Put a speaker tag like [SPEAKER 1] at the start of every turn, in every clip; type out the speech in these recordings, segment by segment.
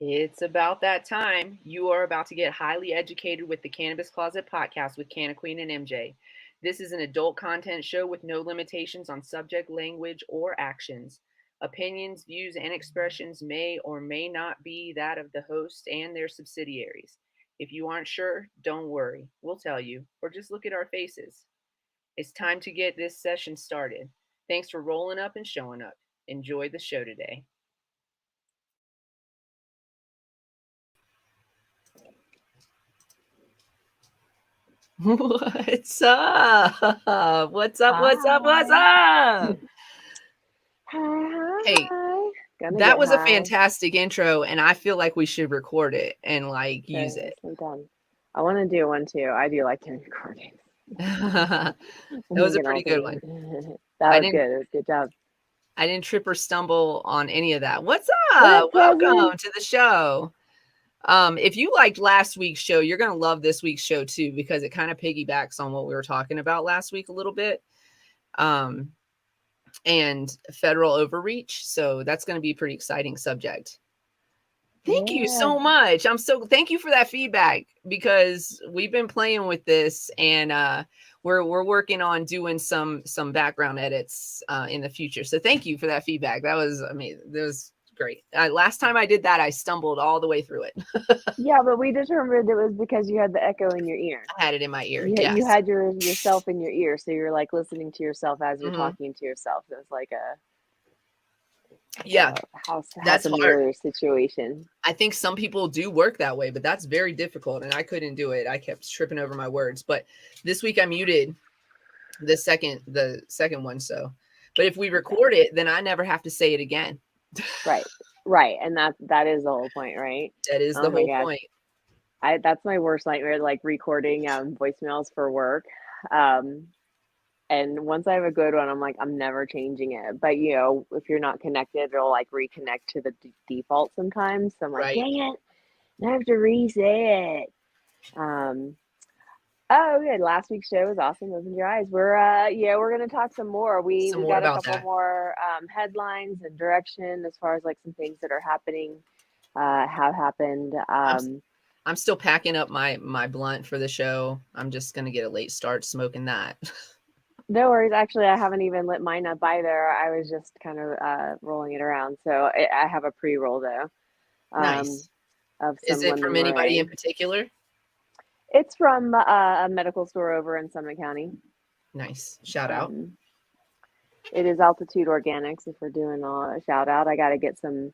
[SPEAKER 1] It's about that time. You are about to get highly educated with the Cannabis Closet Podcast with Canna Queen and MJ. This is an adult content show with no limitations on subject, language, or actions. Opinions, views, and expressions may or may not be that of the host and their subsidiaries. If you aren't sure, don't worry. We'll tell you, or just look at our faces. It's time to get this session started. Thanks for rolling up and showing up. Enjoy the show today. What's up? What's up? What's up? What's up?
[SPEAKER 2] Hi.
[SPEAKER 1] Hey, that was a fantastic intro, and I feel like we should record it and like use it.
[SPEAKER 2] Done. I want to do one too. I do like to record it.
[SPEAKER 1] That was a pretty good one.
[SPEAKER 2] That was good. Good job.
[SPEAKER 1] I didn't trip or stumble on any of that. What's up? Welcome to the show. If you liked last week's show, you're going to love this week's show too, because it kind of piggybacks on what we were talking about last week a little bit. And federal overreach. So that's going to be a pretty exciting subject. Thank you so much. Thank you for that feedback, because we've been playing with this, and we're working on doing some background edits in the future. So thank you for that feedback. That was amazing. That was great. Last time I did that, I stumbled all the way through it.
[SPEAKER 2] Yeah, but we determined it was because you had the echo in your ear.
[SPEAKER 1] I had it in my ear.
[SPEAKER 2] Yes. You had yourself in your ear, so you're like listening to yourself as you're talking to yourself. It was like that's a mirror situation.
[SPEAKER 1] I think some people do work that way, but that's very difficult, and I couldn't do it. I kept tripping over my words. But this week I muted the second one. So, but if we record it, then I never have to say it again.
[SPEAKER 2] Right, and that is the whole point, right?
[SPEAKER 1] That is the whole point.
[SPEAKER 2] That's my worst nightmare, like recording voicemails for work. And once I have a good one, I'm like, I'm never changing it. But if you're not connected, it'll like reconnect to the default sometimes. So I'm like, dang it, I have to reset. Oh, good. Last week's show was awesome. Open your eyes. We're gonna talk some more. We got a couple more headlines and direction as far as like some things that are happening, have happened.
[SPEAKER 1] I'm still packing up my blunt for the show. I'm just gonna get a late start smoking that.
[SPEAKER 2] No worries. Actually, I haven't even lit mine up either. I was just kind of rolling it around. So I have a pre-roll though.
[SPEAKER 1] Nice. Is it from anybody in particular?
[SPEAKER 2] It's from a medical store over in Summit County.
[SPEAKER 1] Nice. Shout out.
[SPEAKER 2] It is Altitude Organics. If we're doing a shout out, I got to get some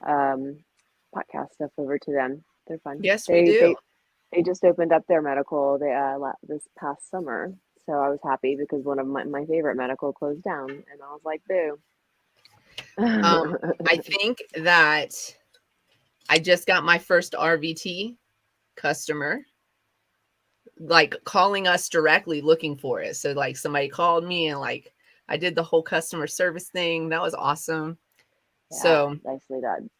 [SPEAKER 2] podcast stuff over to them. They're fun.
[SPEAKER 1] Yes, we do.
[SPEAKER 2] They just opened up their medical this past summer. So I was happy because one of my favorite medical closed down, and I was like, boo.
[SPEAKER 1] I think that I just got my first RVT customer, like calling us directly looking for it. So like somebody called me and like I did the whole customer service thing. That was awesome.
[SPEAKER 2] Yeah,
[SPEAKER 1] so
[SPEAKER 2] nicely done.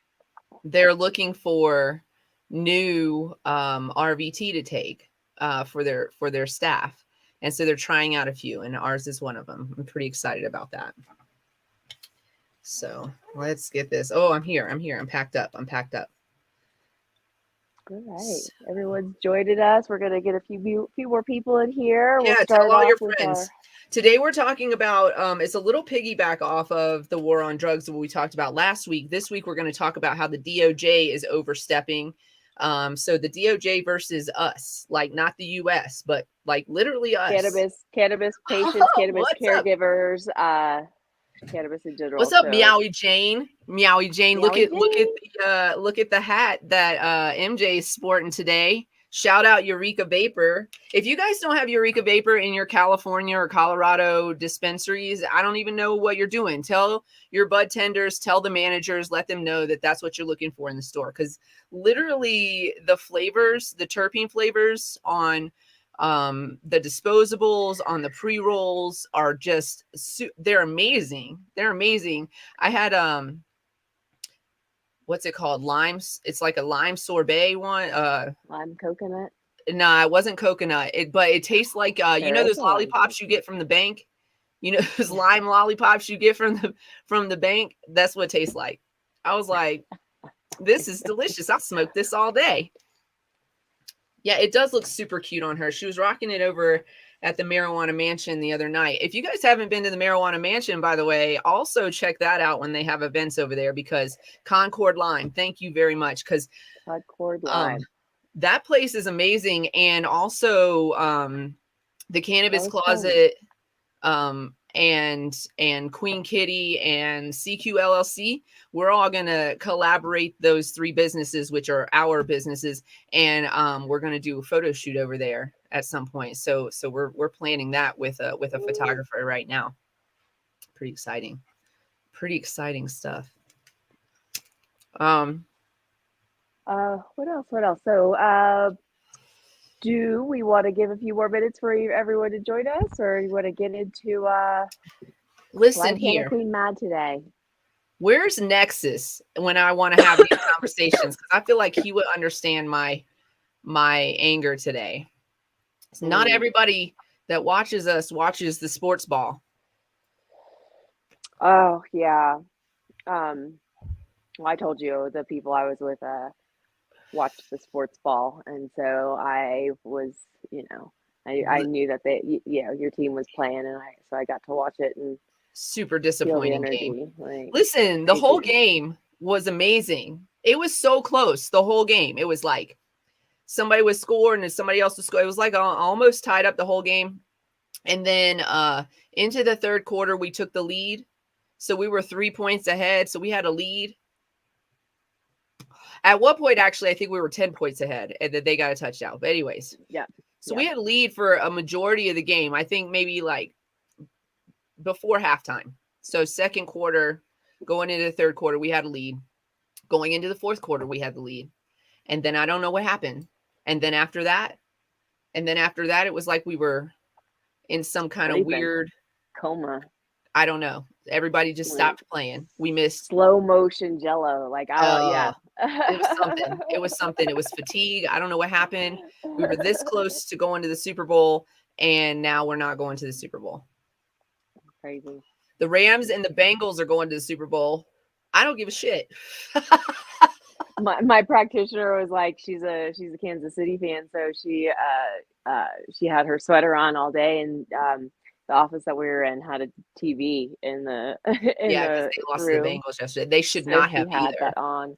[SPEAKER 1] They're looking for new RVT to take for their staff. And so they're trying out a few, and ours is one of them. I'm pretty excited about that. So let's get this. Oh, I'm here. I'm packed up.
[SPEAKER 2] All right. Everyone's joined us. We're going to get a few more people in here.
[SPEAKER 1] Yeah, tell all your friends. Today we're talking about, it's a little piggyback off of the war on drugs that we talked about last week. This week we're going to talk about how the DOJ is overstepping. So the DOJ versus us, like not the US, but like literally us.
[SPEAKER 2] Cannabis patients, cannabis caregivers, cannabis in general.
[SPEAKER 1] What's up, Meowie Jane? Meowie Jane, look at the hat that MJ is sporting today. Shout out Eureka Vapor. If you guys don't have Eureka Vapor in your California or Colorado dispensaries, I don't even know what you're doing. Tell your bud tenders, tell the managers, let them know that that's what you're looking for in the store. Because literally the flavors, the terpene flavors on the disposables, on the pre-rolls are just, they're amazing. They're amazing. I had, what's it called? Limes. It's like a lime sorbet one.
[SPEAKER 2] Lime coconut.
[SPEAKER 1] No, it wasn't coconut. But it tastes like, you know, those lollipops you get from the bank, You know, those lime lollipops you get from the bank. That's what it tastes like. I was like, this is delicious. I'll smoke this all day. Yeah, it does look super cute on her. She was rocking it over at the Marijuana Mansion the other night. If you guys haven't been to the Marijuana Mansion, by the way, also check that out when they have events over there, because Concord Lime, thank you very much. Because
[SPEAKER 2] Concord Lime.
[SPEAKER 1] That place is amazing. And also the Cannabis Closet and Queen Kitty and CQ LLC, we're all going to collaborate those 3 businesses, which are our businesses. And we're going to do a photo shoot over there at some point. So we're planning that with a photographer right now. Pretty exciting stuff.
[SPEAKER 2] What else? So, do we want to give a few more minutes for everyone to join us, or you want to get into
[SPEAKER 1] listen here,
[SPEAKER 2] Queen mad today?
[SPEAKER 1] Where's Nexus when I want to have these conversations? Because I feel like he would understand my anger today. Not everybody that watches us watches the sports ball.
[SPEAKER 2] Oh yeah. Well, I told you the people I was with watched the sports ball, and so I was, I knew that your team was playing, and I got to watch it, and
[SPEAKER 1] super disappointing game.
[SPEAKER 2] Like,
[SPEAKER 1] listen, the whole game was amazing. It was so close the whole game. It was like somebody was scoring and somebody else was scoring. It was like almost tied up the whole game. And then into the third quarter, we took the lead. So we were 3 points ahead. So we had a lead. At one point, actually, I think we were 10 points ahead and then they got a touchdown. But anyways.
[SPEAKER 2] Yeah.
[SPEAKER 1] So we had a lead for a majority of the game. I think maybe like before halftime. So second quarter, going into the third quarter, we had a lead. Going into the fourth quarter, we had the lead. And then I don't know what happened. And then after that, it was like we were in some kind of weird
[SPEAKER 2] coma.
[SPEAKER 1] I don't know. Everybody just stopped playing. We missed
[SPEAKER 2] slow motion jello. Like, yeah.
[SPEAKER 1] It was something. It was fatigue. I don't know what happened. We were this close to going to the Super Bowl, and now we're not going to the Super Bowl.
[SPEAKER 2] Crazy.
[SPEAKER 1] The Rams and the Bengals are going to the Super Bowl. I don't give a shit.
[SPEAKER 2] My practitioner was like, she's a Kansas City fan, so she had her sweater on all day, and the office that we were in had a TV in the
[SPEAKER 1] because they lost room. The Bengals yesterday. They should not have
[SPEAKER 2] had that on.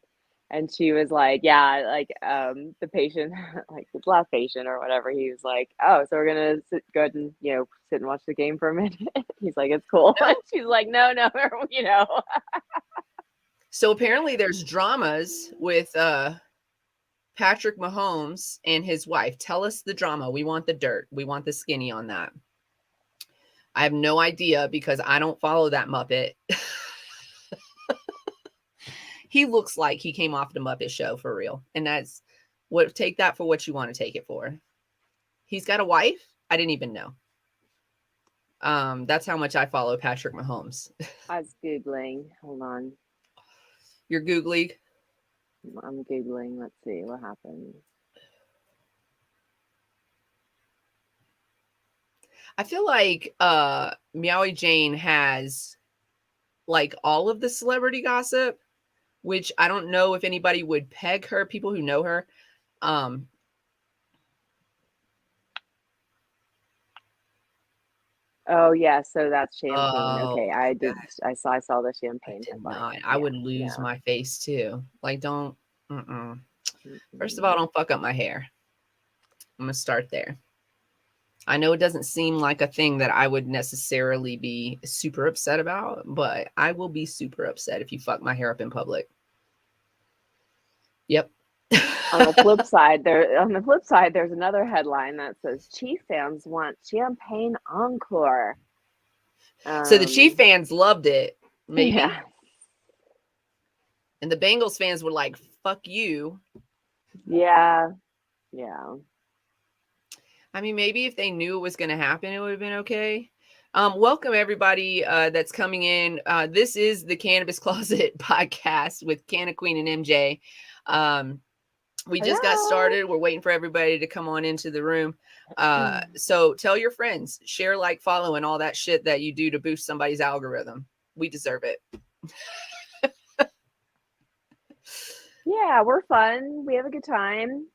[SPEAKER 2] And she was like, yeah, like the patient, like the last patient or whatever, he was like, oh, so we're gonna go ahead and sit and watch the game for a minute. He's like, it's cool. No. She's like, no,
[SPEAKER 1] So apparently there's dramas with Patrick Mahomes and his wife. Tell us the drama. We want the dirt. We want the skinny on that. I have no idea because I don't follow that Muppet. He looks like he came off the Muppet Show for real. And that's what, take that for what you want to take it for. He's got a wife? I didn't even know. That's how much I follow Patrick Mahomes.
[SPEAKER 2] I was Googling. Hold on.
[SPEAKER 1] You're Googling?
[SPEAKER 2] I'm Googling. Let's see what happened.
[SPEAKER 1] I feel like Meowie Jane has like all of the celebrity gossip, which I don't know if anybody would peg her, people who know her.
[SPEAKER 2] Oh yeah, so that's champagne. Okay, I saw the champagne.
[SPEAKER 1] I would lose my face too. Like, don't. First of all, don't fuck up my hair. I'm gonna start there. I know it doesn't seem like a thing that I would necessarily be super upset about, but I will be super upset if you fuck my hair up in public. Yep.
[SPEAKER 2] On the flip side, there's another headline that says Chief fans want champagne encore.
[SPEAKER 1] So the Chief fans loved it, maybe.
[SPEAKER 2] Yeah.
[SPEAKER 1] And the Bengals fans were like, fuck you.
[SPEAKER 2] Yeah. Yeah.
[SPEAKER 1] I mean, maybe if they knew it was going to happen, it would have been okay. Welcome, everybody that's coming in. This is the Cannabis Closet Podcast with Canna Queen and MJ. We just got started. We're waiting for everybody to come on into the room. So tell your friends, share, like, follow, and all that shit that you do to boost somebody's algorithm. We deserve it.
[SPEAKER 2] Yeah, we're fun. We have a good time.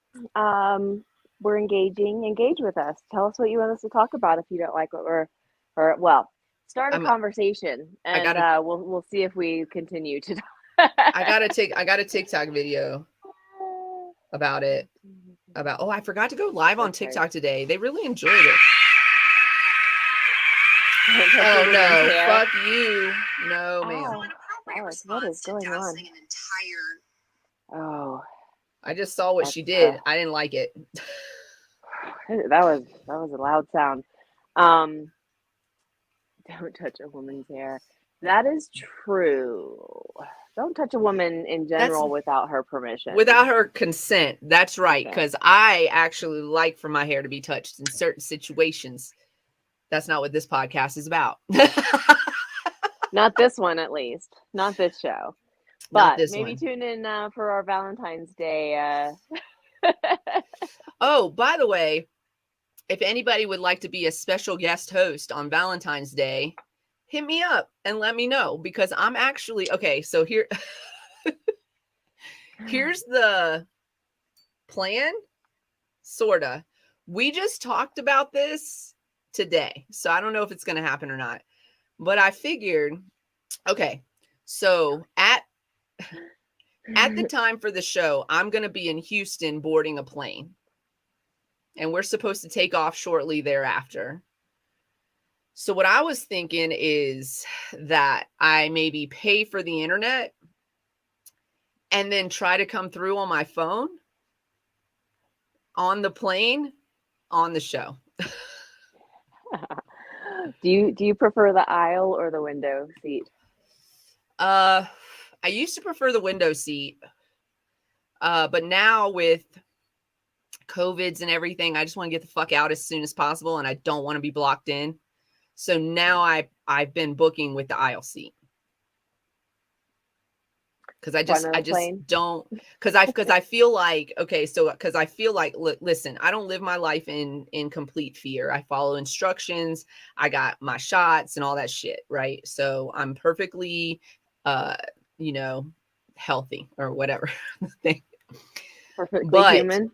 [SPEAKER 2] We're engaging. Engage with us. Tell us what you want us to talk about if you don't like what start a conversation, and we'll see if we continue to talk.
[SPEAKER 1] I got a TikTok video about it. I forgot to go live on TikTok today. They really enjoyed it. Oh no, fuck you. No, ma'am.
[SPEAKER 2] What is going on? Oh,
[SPEAKER 1] I just saw what she did. I didn't like it.
[SPEAKER 2] That was a loud sound. Don't touch a woman's hair. That is true. Don't touch a woman in general without her permission.
[SPEAKER 1] Without her consent. That's right. Because I actually like for my hair to be touched in certain situations. That's not what this podcast is about.
[SPEAKER 2] Not this one, at least. Not this show. But maybe tune in for our Valentine's Day.
[SPEAKER 1] Oh, by the way, if anybody would like to be a special guest host on Valentine's Day, hit me up and let me know, because I'm actually so here. Here's the plan, sorta. We just talked about this today, so I don't know if it's going to happen or not. But I figured, so at the time for the show, I'm going to be in Houston boarding a plane. And we're supposed to take off shortly thereafter. So what I was thinking is that I maybe pay for the internet and then try to come through on my phone on the plane on the show.
[SPEAKER 2] Do you prefer the aisle or the window seat?
[SPEAKER 1] I used to prefer the window seat. But now with COVIDs and everything, I just want to get the fuck out as soon as possible, and I don't want to be blocked in. So now I've been booking with the aisle seat. Because I just don't, because I feel like, listen, I don't live my life in complete fear. I follow instructions. I got my shots and all that shit, right? So I'm perfectly, healthy or whatever.
[SPEAKER 2] Perfectly human.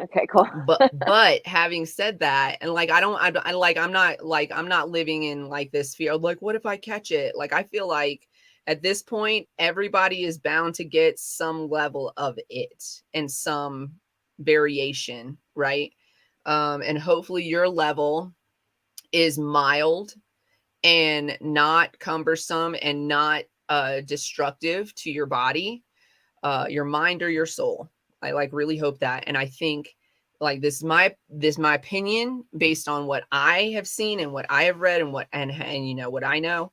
[SPEAKER 2] Okay, cool.
[SPEAKER 1] but having said that, and I'm not living in like this fear of like, what if I catch it? Like, I feel like at this point, everybody is bound to get some level of it and some variation, right? And hopefully your level is mild and not cumbersome and not destructive to your body, your mind, or your soul. I really hope that. And I think this is my opinion based on what I have seen and what I have read and what I know.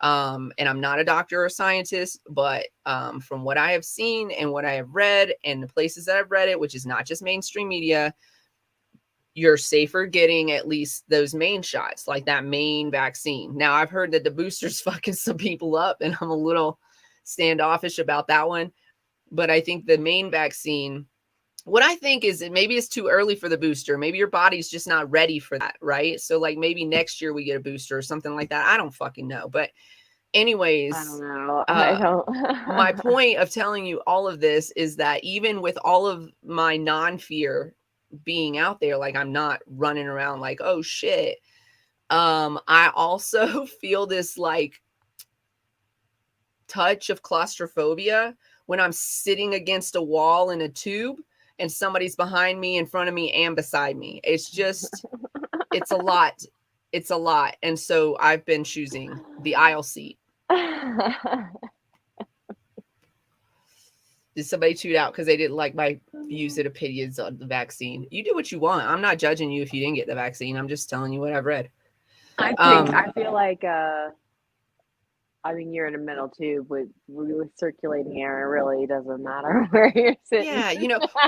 [SPEAKER 1] And I'm not a doctor or a scientist, but from what I have seen and what I have read and the places that I've read it, which is not just mainstream media, you're safer getting at least those main shots, like that main vaccine. Now, I've heard that the booster's fucking some people up, and I'm a little standoffish about that one. But I think the main vaccine, what I think is that maybe it's too early for the booster. Maybe your body's just not ready for that, right? So maybe next year we get a booster or something like that. I don't fucking know. But anyways,
[SPEAKER 2] I don't know. I don't.
[SPEAKER 1] My point of telling you all of this is that even with all of my non-fear being out there, I'm not running around like, oh shit. I also feel this touch of claustrophobia when I'm sitting against a wall in a tube and somebody's behind me, in front of me, and beside me. It's just, it's a lot. It's a lot. And so I've been choosing the aisle seat. Did somebody tune out because they didn't like my views and opinions on the vaccine? You do what you want. I'm not judging you if you didn't get the vaccine. I'm just telling you what I've read.
[SPEAKER 2] I feel like you're in a metal tube with circulating air. It really doesn't matter where you're sitting.
[SPEAKER 1] Yeah,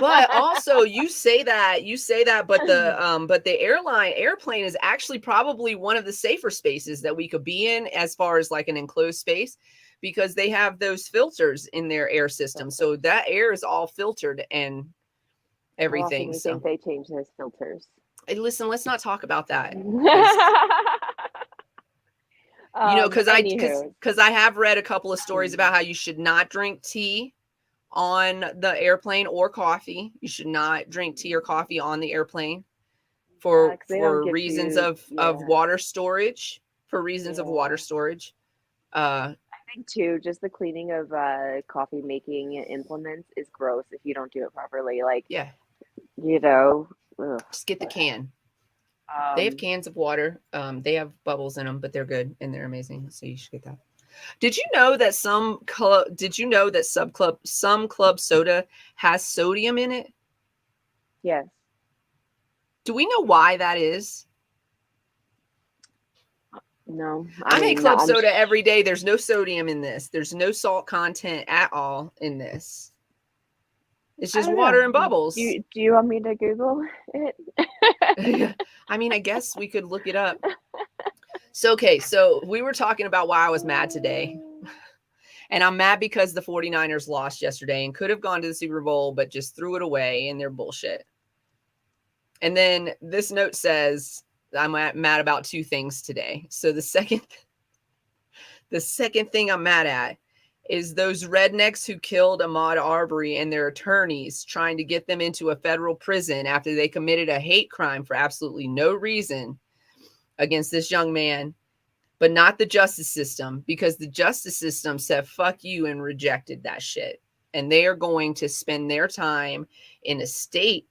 [SPEAKER 1] but also you say that, but the airplane is actually probably one of the safer spaces that we could be in as far as an enclosed space, because they have those filters in their air system. So that air is all filtered and everything.
[SPEAKER 2] How often do you think they change those filters?
[SPEAKER 1] Listen, let's not talk about that. Because I have read a couple of stories about how you should not drink tea on the airplane or coffee. You should not drink tea or coffee on the airplane for reasons of water storage. For reasons of water storage.
[SPEAKER 2] I think too, just the cleaning of coffee making implements is gross if you don't do it properly. Like,
[SPEAKER 1] just get the can. They have cans of water. They have bubbles in them, but they're good and they're amazing. So you should get that. Did you know that some club soda has sodium in it?
[SPEAKER 2] Yes.
[SPEAKER 1] Do we know why that is?
[SPEAKER 2] No.
[SPEAKER 1] I make club soda every day. There's no sodium in this. There's no salt content at all in this. It's just water and bubbles.
[SPEAKER 2] Do you want me to Google it?
[SPEAKER 1] I mean, I guess we could look it up. So we were talking about why I was mad today. And I'm mad because the 49ers lost yesterday and could have gone to the Super Bowl, but just threw it away in their bullshit. And then this note says I'm mad about two things today. So the second thing I'm mad at is those rednecks who killed Ahmaud Arbery and their attorneys trying to get them into a federal prison after they committed a hate crime for absolutely no reason against this young man, but not the justice system, because the justice system said, fuck you, and rejected that shit. And they are going to spend their time in a state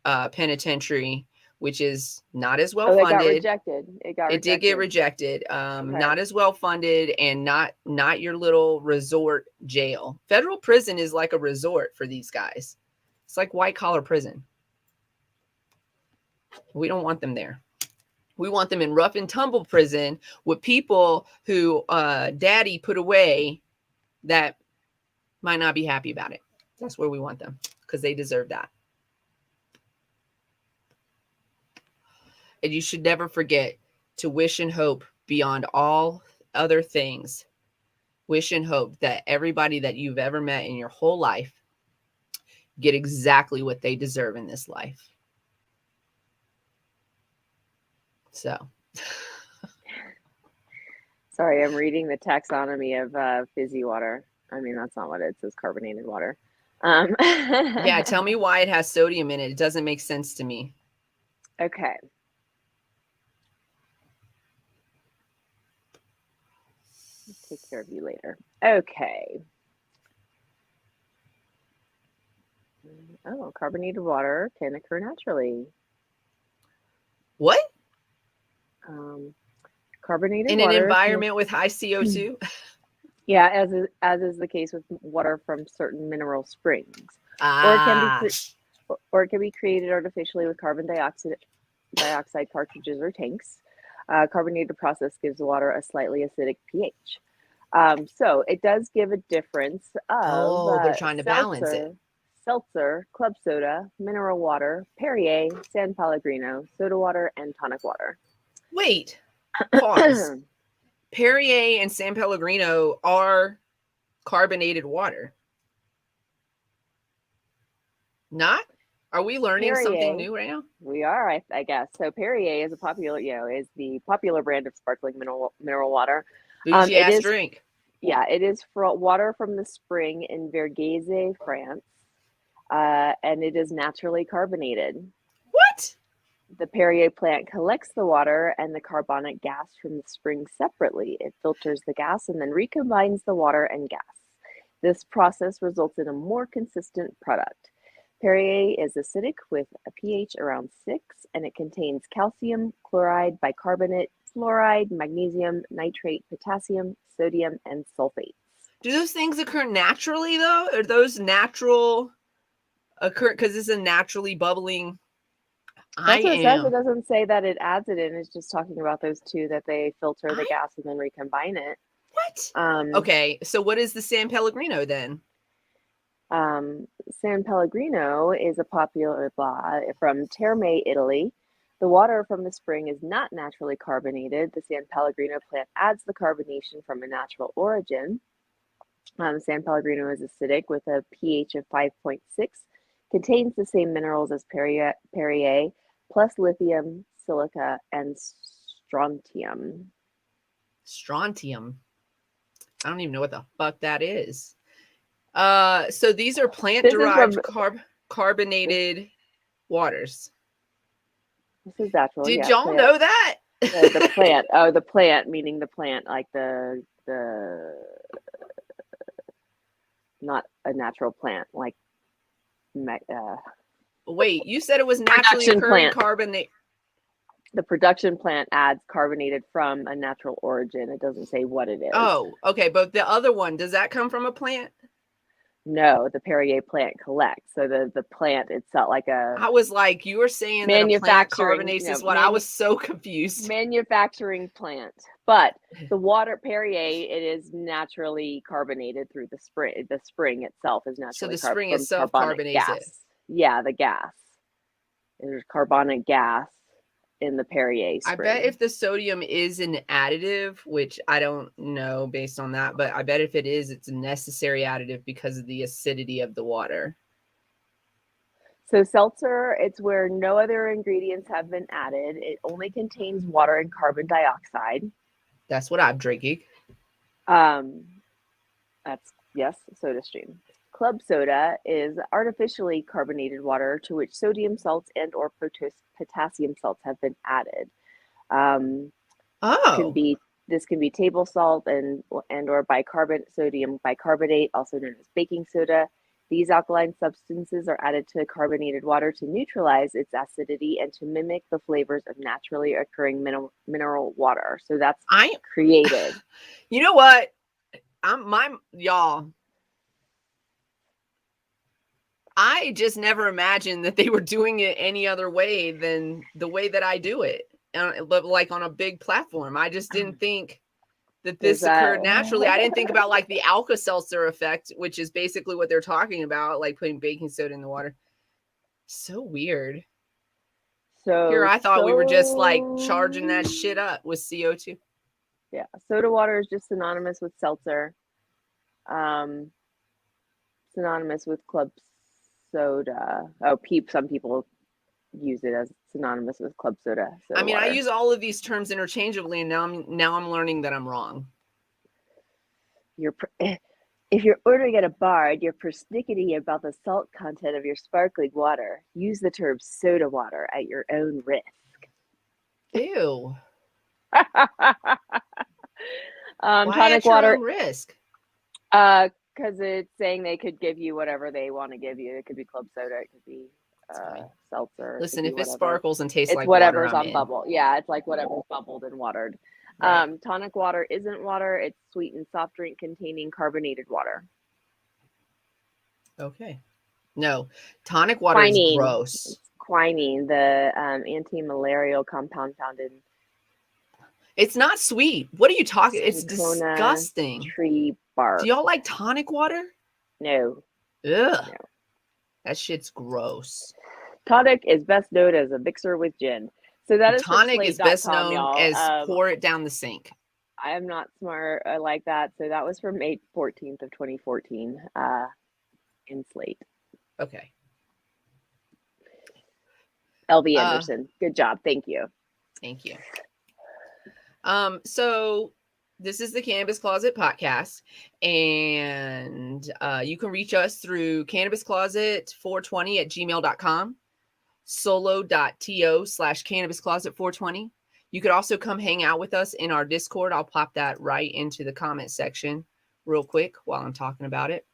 [SPEAKER 1] penitentiary, which is not as well funded. It got
[SPEAKER 2] rejected.
[SPEAKER 1] It did get rejected. Not as well funded, and not your little resort jail. Federal prison is like a resort for these guys. It's like white collar prison. We don't want them there. We want them in rough and tumble prison with people who daddy put away that might not be happy about it. That's where we want them, because they deserve that. And you should never forget to wish and hope beyond all other things. Wish and hope that everybody that you've ever met in your whole life get exactly what they deserve in this life. So.
[SPEAKER 2] Sorry, I'm reading the taxonomy of fizzy water. I mean, that's not what it says, carbonated water.
[SPEAKER 1] Yeah, tell me why it has sodium in it. It doesn't make sense to me.
[SPEAKER 2] Okay. I'll take care of you later. Okay. Oh, carbonated water can occur naturally.
[SPEAKER 1] What?
[SPEAKER 2] Carbonated
[SPEAKER 1] in
[SPEAKER 2] water
[SPEAKER 1] an environment with high CO2?
[SPEAKER 2] Yeah, as is the case with water from certain mineral springs. Or it can be created artificially with carbon dioxide cartridges or tanks. Carbonated process gives the water a slightly acidic pH. So it does give a difference of
[SPEAKER 1] they're trying to balance it.
[SPEAKER 2] Seltzer, club soda, mineral water, Perrier, San Pellegrino, soda water, and tonic water.
[SPEAKER 1] Wait, pause. Perrier and San Pellegrino are carbonated water. Not? Are we learning something new right now?
[SPEAKER 2] We are, I guess. So Perrier is is the popular brand of sparkling mineral water.
[SPEAKER 1] Bougie ass drink.
[SPEAKER 2] Yeah, it is water from the spring in Vergese, France. And it is naturally carbonated.
[SPEAKER 1] What?
[SPEAKER 2] The Perrier plant collects the water and the carbonic gas from the spring separately. It filters the gas and then recombines the water and gas. This process results in a more consistent product. Perrier is acidic with a pH around 6, and it contains calcium, chloride, bicarbonate, fluoride, magnesium, nitrate, potassium, sodium, and sulfates.
[SPEAKER 1] Do those things occur naturally, though? Are those natural occur because it's a naturally bubbling?
[SPEAKER 2] That's what it says. It doesn't say that it adds it in. It's just talking about those two, that they filter the gas and then recombine it.
[SPEAKER 1] What? Okay, so what is the San Pellegrino then?
[SPEAKER 2] San Pellegrino is a popular from Terme, Italy. The water from the spring is not naturally carbonated. The San Pellegrino plant adds the carbonation from a natural origin. San Pellegrino is acidic with a pH of 5.6, contains the same minerals as Perrier, plus lithium, silica, and strontium.
[SPEAKER 1] Strontium. I don't even know what the fuck that is. So these are plant-derived carbonated waters.
[SPEAKER 2] This is natural.
[SPEAKER 1] Did y'all know that?
[SPEAKER 2] The plant. Oh, the plant, meaning the plant, like the not a natural plant, like
[SPEAKER 1] wait, you said it was naturally occurring carbonate.
[SPEAKER 2] The production plant adds carbonated from a natural origin. It doesn't say what it is.
[SPEAKER 1] Oh, okay. But the other one, does that come from a plant?
[SPEAKER 2] No, the Perrier plant collects. So the plant itself, like a.
[SPEAKER 1] I was like, you were saying that a plant carbonates is what? I was so confused.
[SPEAKER 2] Manufacturing plant, but the water Perrier, it is naturally carbonated through the spring. The spring itself is naturally.
[SPEAKER 1] So the spring itself carbonates it.
[SPEAKER 2] Yeah, the gas. There's carbonic gas in the Perrier spring.
[SPEAKER 1] I bet if the sodium is an additive, which I don't know based on that, but I bet if it is, it's a necessary additive because of the acidity of the water.
[SPEAKER 2] So seltzer, it's where no other ingredients have been added. It only contains water and carbon dioxide.
[SPEAKER 1] That's what I'm drinking.
[SPEAKER 2] That's, yes, SodaStream. Club soda is artificially carbonated water to which sodium salts and or potassium salts have been added. This can be table salt and or sodium bicarbonate, also known as baking soda. These alkaline substances are added to carbonated water to neutralize its acidity and to mimic the flavors of naturally occurring mineral water. So that's created.
[SPEAKER 1] You know what? Y'all. I just never imagined that they were doing it any other way than the way that I do it, like on a big platform. I just didn't think that this occurred naturally. I didn't think about like the Alka-Seltzer effect, which is basically what they're talking about, like putting baking soda in the water. So weird. So here I thought we were just like charging that shit up with CO2.
[SPEAKER 2] Yeah, soda water is just synonymous with seltzer. Synonymous with club soda. Oh, some people use it as synonymous with club soda.
[SPEAKER 1] I mean, I use all of these terms interchangeably, and now I'm learning that I'm wrong.
[SPEAKER 2] If you're ordering at a bar and you're persnickety about the salt content of your sparkling water, use the term soda water at your own risk.
[SPEAKER 1] Ew.
[SPEAKER 2] Tonic water.
[SPEAKER 1] Your own risk?
[SPEAKER 2] Because it's saying they could give you whatever they want to give you. It could be club soda. It could be seltzer.
[SPEAKER 1] Listen, if it sparkles and tastes like
[SPEAKER 2] whatever's
[SPEAKER 1] water,
[SPEAKER 2] on bubble. Yeah, it's like whatever's bubbled and watered. Right. Tonic water isn't water. It's sweetened soft drink containing carbonated water.
[SPEAKER 1] Okay. No, tonic water is gross.
[SPEAKER 2] It's quinine, the anti-malarial compound found in.
[SPEAKER 1] It's not sweet. What are you talking? It's disgusting.
[SPEAKER 2] Tree bark.
[SPEAKER 1] Do y'all like tonic water?
[SPEAKER 2] No.
[SPEAKER 1] Ugh. No. That shit's gross.
[SPEAKER 2] Tonic is best known as a mixer with gin. So that is
[SPEAKER 1] tonic is best known as pour it down the sink.
[SPEAKER 2] I am not smart like that. So that was from May 14th of 2014 in Slate.
[SPEAKER 1] Okay.
[SPEAKER 2] LV Anderson. Good job. Thank you.
[SPEAKER 1] Thank you. So this is the Cannabis Closet Podcast, and you can reach us through cannabiscloset420@gmail.com, solo.to/cannabiscloset420. You could also come hang out with us in our Discord. I'll pop that right into the comment section real quick while I'm talking about it.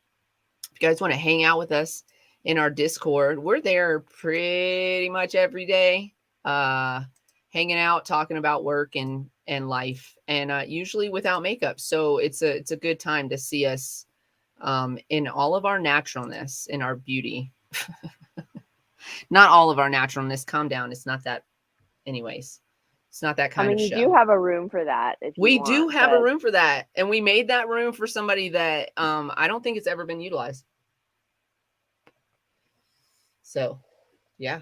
[SPEAKER 1] If you guys want to hang out with us in our Discord, we're there pretty much every day, hanging out, talking about work and life, and usually without makeup. So it's a good time to see us in all of our naturalness, in our beauty. Not all of our naturalness. Calm down. It's not that. Anyways, it's not that kind of show.
[SPEAKER 2] You do have a room for that.
[SPEAKER 1] We do have a room for that, and we made that room for somebody that I don't think it's ever been utilized. So, yeah.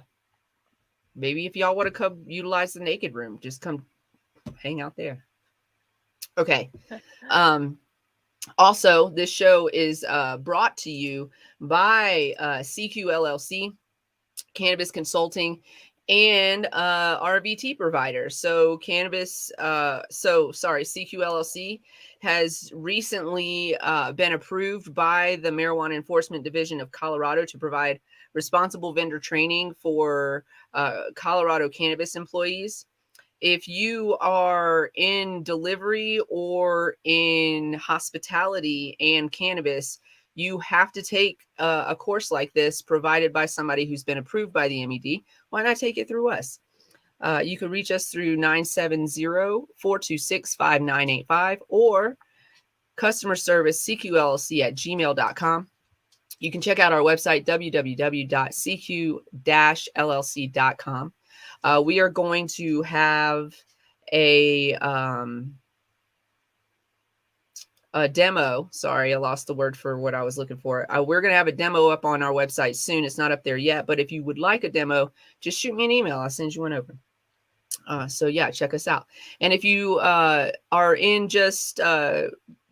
[SPEAKER 1] Maybe if y'all want to come utilize the naked room, just come hang out there. Okay. Also, this show is brought to you by CQ LLC, Cannabis Consulting, and RVT provider. So CQLLC has recently been approved by the Marijuana Enforcement Division of Colorado to provide responsible vendor training for Colorado cannabis employees. If you are in delivery or in hospitality and cannabis, you have to take a course like this provided by somebody who's been approved by the MED. Why not take it through us? You can reach us through 970-426-5985 or customer service cqllc@gmail.com. You can check out our website, www.cq-llc.com. We are going to have a demo. Sorry, I lost the word for what I was looking for. We're going to have a demo up on our website soon. It's not up there yet, but if you would like a demo, just shoot me an email. I'll send you one over. So yeah, check us out. And if you are in just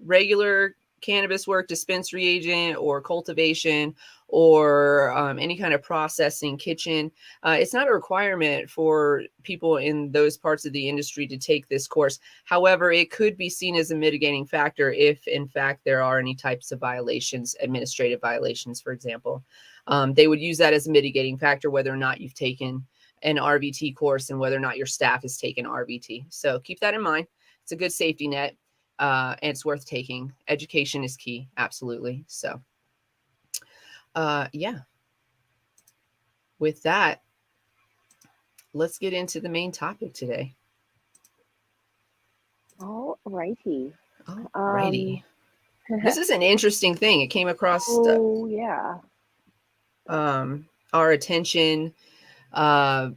[SPEAKER 1] regular cannabis work, dispensary agent or cultivation or any kind of processing kitchen, it's not a requirement for people in those parts of the industry to take this course. However, it could be seen as a mitigating factor if in fact there are any types of violations, administrative violations, for example. They would use that as a mitigating factor, whether or not you've taken an RVT course and whether or not your staff has taken RVT. So keep that in mind. It's a good safety net, and it's worth taking. Education is key. Absolutely. So, yeah. With that, let's get into the main topic today.
[SPEAKER 2] All righty.
[SPEAKER 1] This is an interesting thing. It came across our attention. It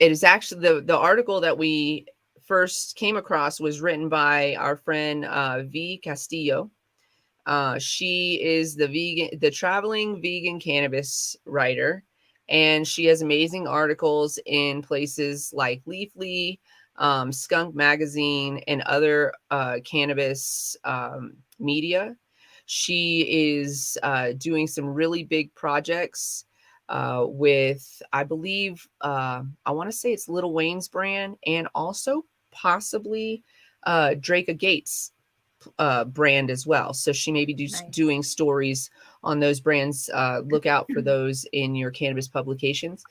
[SPEAKER 1] is actually the article that we first came across was written by our friend V Castillo. She is the traveling vegan cannabis writer, and she has amazing articles in places like Leafly, Skunk Magazine, and other cannabis media. She is doing some really big projects with, I believe, I want to say it's Lil Wayne's brand and also possibly Drake Gates brand as well. So she may be doing stories on those brands. Look out for those in your cannabis publications.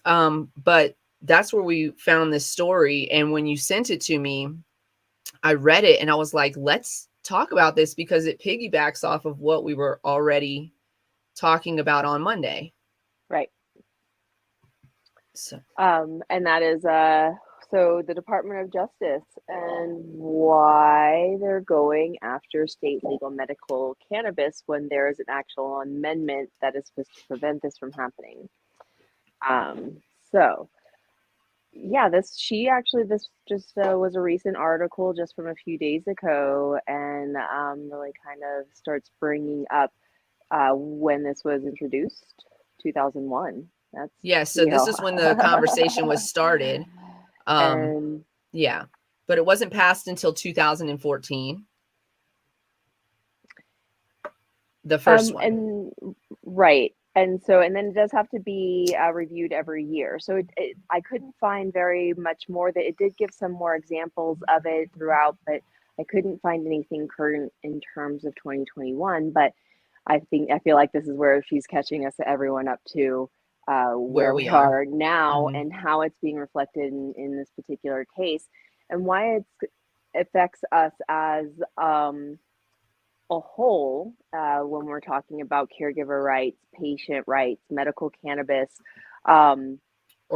[SPEAKER 1] But that's where we found this story. And when you sent it to me, I read it and I was like, let's talk about this because it piggybacks off of what we were already talking about on Monday.
[SPEAKER 2] Right.
[SPEAKER 1] So,
[SPEAKER 2] and that is so the Department of Justice and why they're going after state legal medical cannabis when there is an actual amendment that is supposed to prevent this from happening. So yeah, this just was a recent article just from a few days ago, and really kind of starts bringing up when this was introduced, 2001.
[SPEAKER 1] So this is when the conversation was started.
[SPEAKER 2] And
[SPEAKER 1] yeah, but it wasn't passed until 2014. The first one.
[SPEAKER 2] And right. And so, and then it does have to be reviewed every year. So I couldn't find very much more. That it did give some more examples of it throughout, but I couldn't find anything current in terms of 2021. But I feel like this is where she's catching us, everyone, up to where we are now, mm-hmm. and how it's being reflected in this particular case, and why it affects us as a whole when we're talking about caregiver rights, patient rights, medical cannabis,
[SPEAKER 1] or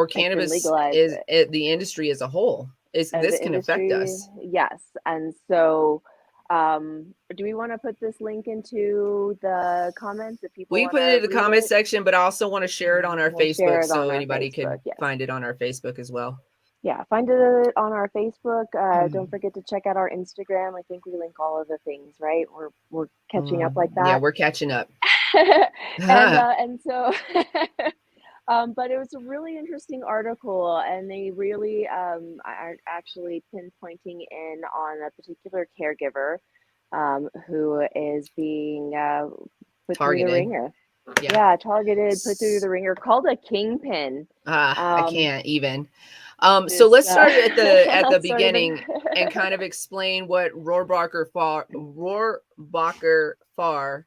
[SPEAKER 1] cannabis is the industry as a whole. This can affect us.
[SPEAKER 2] Yes, and so. Do we want to put this link into the comments if people
[SPEAKER 1] we put it in the comment section, but I also want to share it on our Facebook so anybody can find it on our Facebook as well.
[SPEAKER 2] Yeah, find it on our Facebook. Don't forget to check out our Instagram. I think we link all of the things, right? We're catching up like that.
[SPEAKER 1] Yeah, we're catching up.
[SPEAKER 2] and so but it was a really interesting article, and they really are actually pinpointing in on a particular caregiver who is being put through the ringer. Yeah, targeted, put through the ringer, called a kingpin.
[SPEAKER 1] I can't even. So let's start at the beginning and kind of explain what Rohrabacher Farr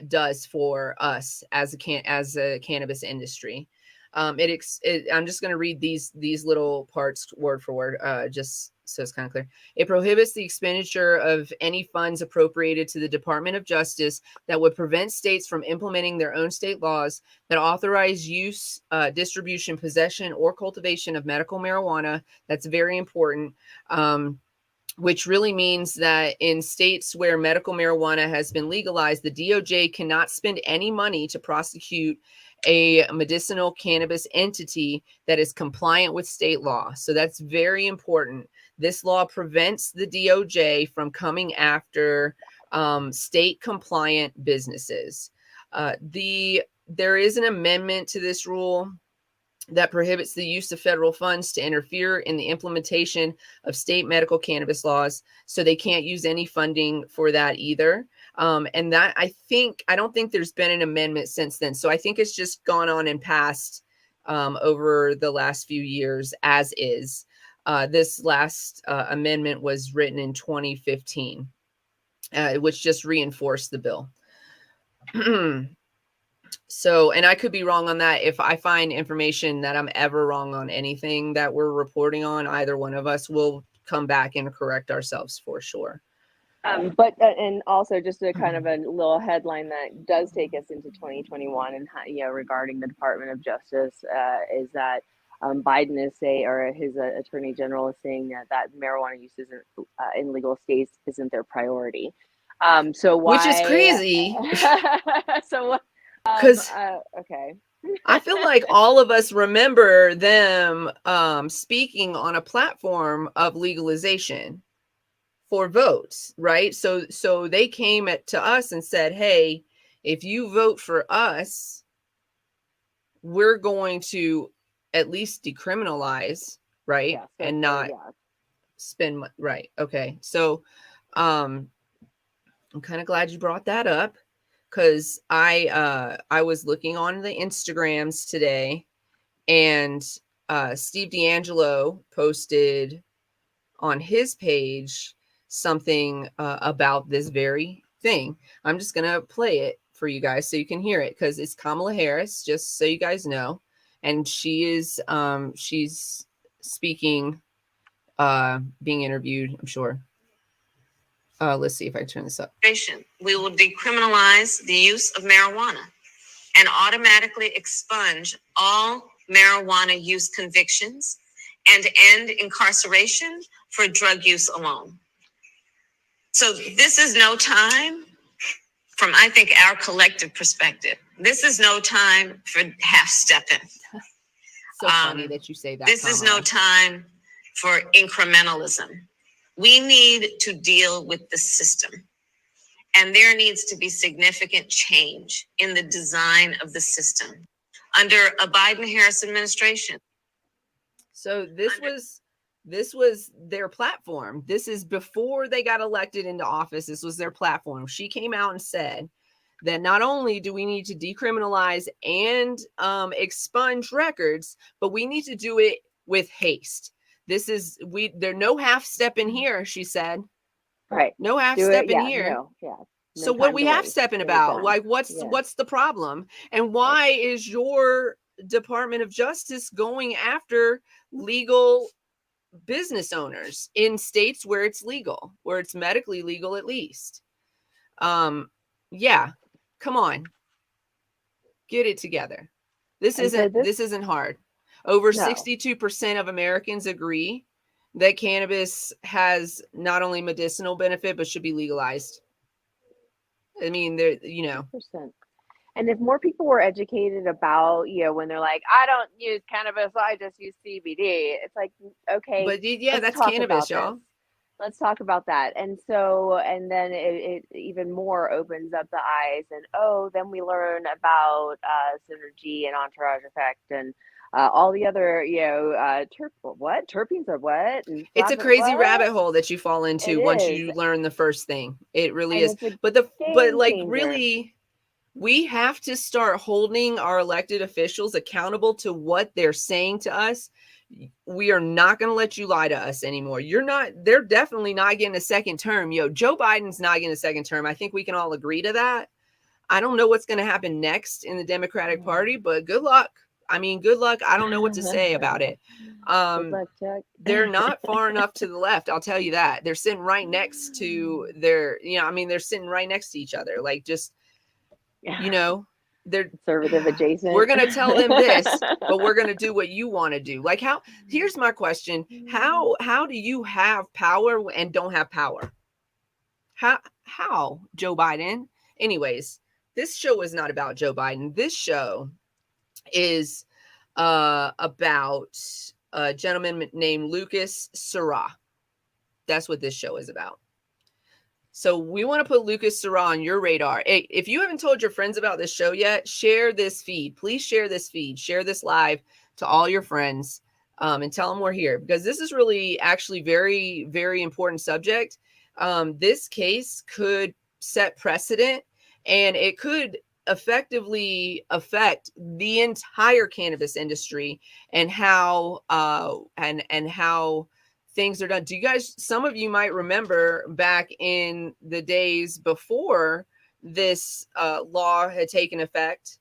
[SPEAKER 1] does for us as a cannabis industry. I'm just going to read these little parts word for word, just so it's kind of clear. It prohibits the expenditure of any funds appropriated to the Department of Justice that would prevent states from implementing their own state laws that authorize use, distribution, possession, or cultivation of medical marijuana. That's very important. Which really means that in states where medical marijuana has been legalized, the DOJ cannot spend any money to prosecute a medicinal cannabis entity that is compliant with state law. So that's very important. This law prevents the DOJ from coming after state compliant businesses. There is an amendment to this rule that prohibits the use of federal funds to interfere in the implementation of state medical cannabis laws. So they can't use any funding for that either. And that I don't think there's been an amendment since then. So I think it's just gone on and passed over the last few years as is. This last amendment was written in 2015, which just reinforced the bill. So, and I could be wrong on that. If I find information that I'm ever wrong on anything that we're reporting on, either one of us will come back and correct ourselves for sure.
[SPEAKER 2] But and also just a kind of a little headline that does take us into 2021 and regarding the Department of Justice is that Biden is his attorney general is saying that marijuana use isn't in legal states isn't their priority. So why?
[SPEAKER 1] Which is crazy.
[SPEAKER 2] So what?
[SPEAKER 1] Because
[SPEAKER 2] okay.
[SPEAKER 1] I feel like all of us remember them speaking on a platform of legalization for votes, right? So they came to us and said, hey, if you vote for us, we're going to at least decriminalize, right? Yeah, and not spend money, right? Okay. So I'm kind of glad you brought that up. Because I was looking on the Instagrams today, and Steve D'Angelo posted on his page something about this very thing. I'm just gonna play it for you guys so you can hear it, because it's Kamala Harris, just so you guys know, and she is she's speaking, being interviewed, I'm sure. Let's see if I turn this up.
[SPEAKER 3] We will decriminalize the use of marijuana and automatically expunge all marijuana use convictions and end incarceration for drug use alone. So this is no time, from I think our collective perspective, this is no time for half-stepping.
[SPEAKER 1] So funny that you say that.
[SPEAKER 3] This is no time for incrementalism. We need to deal with the system, and there needs to be significant change in the design of the system under a Biden-Harris administration.
[SPEAKER 1] So this was their platform. This is before they got elected into office. This was their platform. She came out and said that not only do we need to decriminalize and expunge records, but we need to do it with haste. There's no half step in here, she said.
[SPEAKER 2] Right.
[SPEAKER 1] No half step in here.
[SPEAKER 2] No, yeah. No,
[SPEAKER 1] so what are we half stepping about? Like what's the problem? And why is your Department of Justice going after legal business owners in states where it's legal, where it's medically legal at least? Yeah. Come on. Get it together. This isn't hard. Over 62% of Americans agree that cannabis has not only medicinal benefit, but should be legalized. I mean, there,
[SPEAKER 2] 100%. And if more people were educated about, when they're like, I don't use cannabis, I just use CBD. It's like, okay.
[SPEAKER 1] But yeah, that's cannabis, y'all.
[SPEAKER 2] Let's talk about that. And so, and then it even more opens up the eyes, and then we learn about synergy and entourage effect and all the other, terpenes are what? And
[SPEAKER 1] it's a crazy rabbit hole that you fall into once you learn the first thing. It really is. But really, We have to start holding our elected officials accountable to what they're saying to us. We are not going to let you lie to us anymore. They're definitely not getting a second term. Joe Biden's not getting a second term. I think we can all agree to that. I don't know what's going to happen next in the Democratic Party, but good luck. I mean, good luck. I don't know what to say about it.
[SPEAKER 2] Good luck, Chuck.
[SPEAKER 1] They're not far enough to the left. I'll tell you that. They're sitting right next to they're sitting right next to each other. Like, just, they're
[SPEAKER 2] conservative adjacent.
[SPEAKER 1] We're going to tell them this, but we're going to do what you want to do. Like, here's my question. How do you have power and don't have power? How, Joe Biden? Anyways, this show is not about Joe Biden. This show is about a gentleman named Lucas Serra. That's what this show is about. So we want to put Lucas Serra on your radar. Hey, if you haven't told your friends about this show yet, share this feed. Please share this feed. Share this live to all your friends, and tell them we're here, because this is really actually very, very important subject. This case could set precedent, and it could effectively affect the entire cannabis industry and how and how things are done. Do you guys, some of you might remember back in the days before this law had taken effect,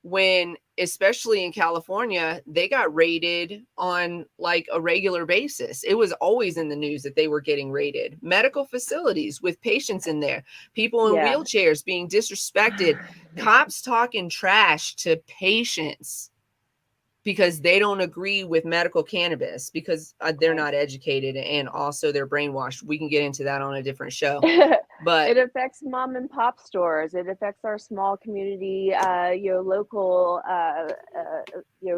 [SPEAKER 1] when, especially in California, they got raided on like a regular basis. It was always in the news that they were getting raided. Medical facilities with patients in there, people in wheelchairs being disrespected, cops talking trash to patients because they don't agree with medical cannabis, because they're not educated, and also they're brainwashed. We can get into that on a different show. But
[SPEAKER 2] it affects mom and pop stores. It affects our small community, local,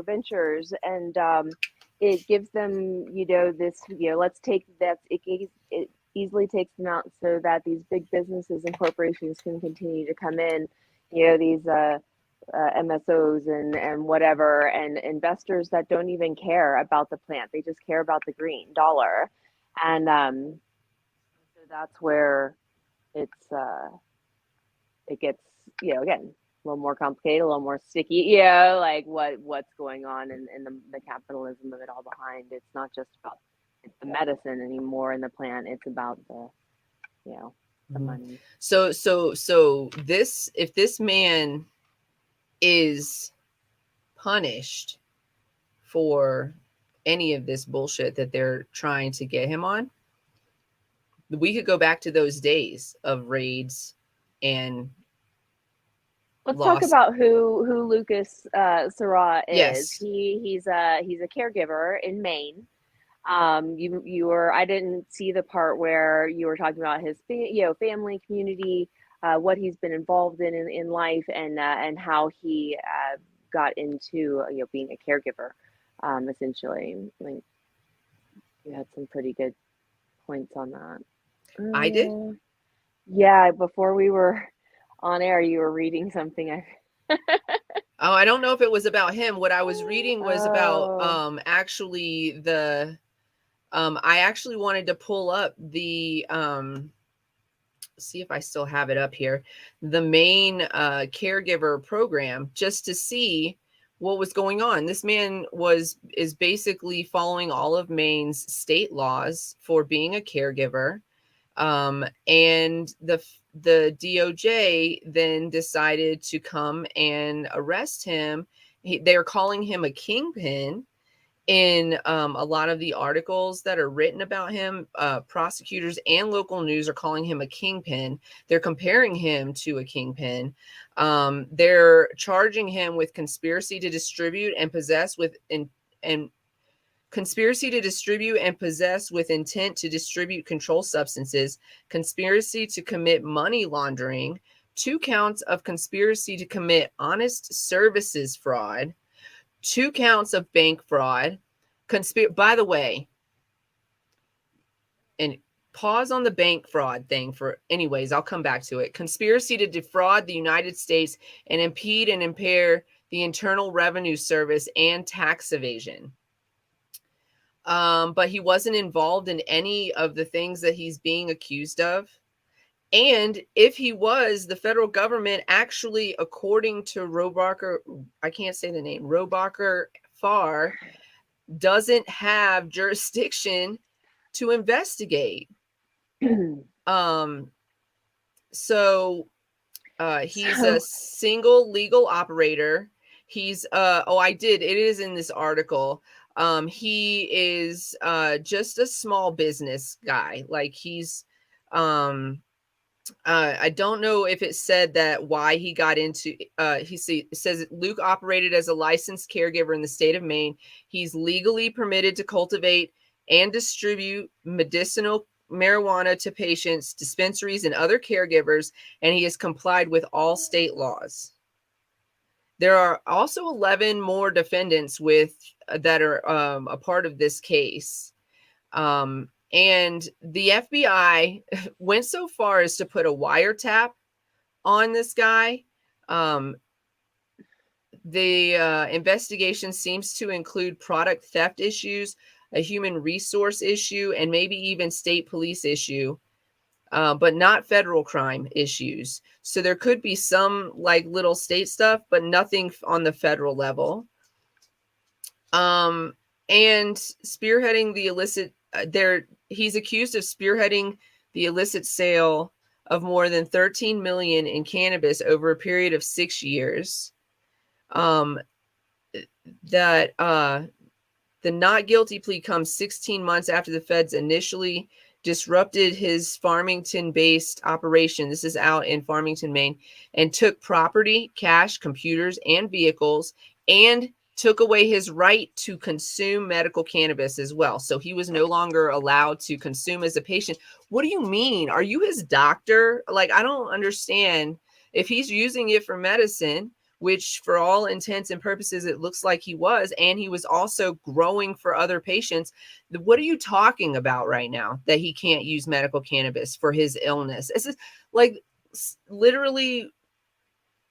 [SPEAKER 2] ventures, and it gives them, this, let's take that. It easily takes them out so that these big businesses and corporations can continue to come in. These MSOs and whatever, and investors that don't even care about the plant. They just care about the green dollar. And so that's where it gets, again, a little more complicated, a little more sticky, like what's going on in the capitalism of it all behind. It's not just about the medicine anymore in the plant. It's about the, the money.
[SPEAKER 1] So this, if this man is punished for any of this bullshit that they're trying to get him on, we could go back to those days of raids and
[SPEAKER 2] let's talk about who Lucas Serra is.
[SPEAKER 1] Yes.
[SPEAKER 2] He's a caregiver in Maine. You were, I didn't see the part where you were talking about his family, community, what he's been involved in life, and how he got into being a caregiver, essentially. I mean, you had some pretty good points on that.
[SPEAKER 1] I did.
[SPEAKER 2] Yeah, before we were on air, you were reading something.
[SPEAKER 1] Oh, I don't know if it was about him. What I was reading was about actually the I actually wanted to pull up the see if I still have it up here, the Maine caregiver program, just to see what was going on. This man is basically following all of Maine's state laws for being a caregiver. And the DOJ then decided to come and arrest him. They're calling him a kingpin. In a lot of the articles that are written about him, prosecutors and local news are calling him a kingpin. They're comparing him to a kingpin. They're charging him with conspiracy to distribute and possess with conspiracy to distribute and possess with intent to distribute controlled substances, conspiracy to commit money laundering, 2 counts of conspiracy to commit honest services fraud, 2 counts of bank fraud. By the way, and pause on the bank fraud thing for anyways, I'll come back to it. Conspiracy to defraud the United States and impede and impair the Internal Revenue Service and tax evasion. But he wasn't involved in any of the things that he's being accused of. And if he was, the federal government actually, according to Robacher, I can't say the name, Robacher Farr, doesn't have jurisdiction to investigate. So he's a single legal operator. He's it is in this article. He is just a small business guy. Like he's I don't know if it said that why he got into it says Luke operated as a licensed caregiver in the state of Maine. He's legally permitted to cultivate and distribute medicinal marijuana to patients, dispensaries, and other caregivers, and he has complied with all state laws. There are also 11 more defendants that are a part of this case. And the FBI went so far as to put a wiretap on this guy. The investigation seems to include product theft issues, a human resource issue, and maybe even state police issue, but not federal crime issues. So there could be some like little state stuff, but nothing on the federal level. And spearheading the illicit he's accused of spearheading the illicit sale of more than 13 million in cannabis over a period of 6 years. The not guilty plea comes 16 months after the feds initially disrupted his Farmington-based operation. This is out in Farmington, Maine, and took property, cash, computers, and vehicles, and took away his right to consume medical cannabis as well. So he was no longer allowed to consume as a patient. What do you mean? Are you his doctor? Like, I don't understand. If he's using it for medicine, which for all intents and purposes, it looks like he was, and he was also growing for other patients. What are you talking about right now that he can't use medical cannabis for his illness? This is like literally,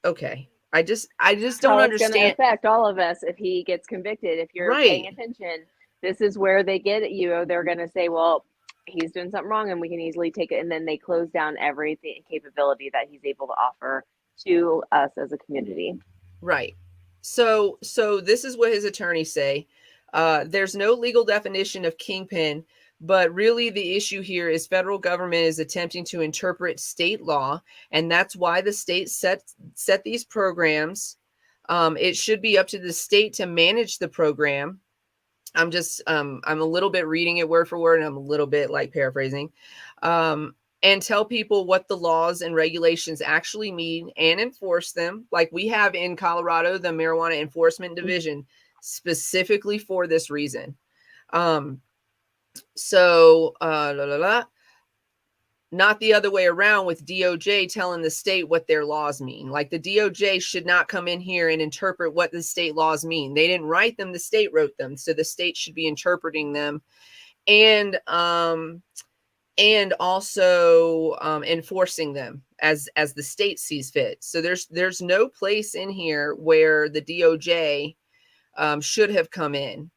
[SPEAKER 1] okay. I just don't understand.
[SPEAKER 2] It's going to affect all of us if he gets convicted. If you're paying attention, this is where they get at you. They're going to say, well, he's doing something wrong and we can easily take it. And then they close down everything capability that he's able to offer to us as a community.
[SPEAKER 1] Right. So this is what his attorneys say. There's no legal definition of kingpin, but really the issue here is federal government is attempting to interpret state law, and that's why the state set these programs. It should be up to the state to manage the program. I'm a little bit reading it word for word, and I'm a little bit like paraphrasing. And tell people what the laws and regulations actually mean and enforce them. Like we have in Colorado, the Marijuana Enforcement Division, specifically for this reason. Not the other way around with DOJ telling the state what their laws mean. Like the DOJ should not come in here and interpret what the state laws mean. They didn't write them, the state wrote them. So the state should be interpreting them. And also enforcing them as the state sees fit. So there's no place in here where the DOJ should have come in.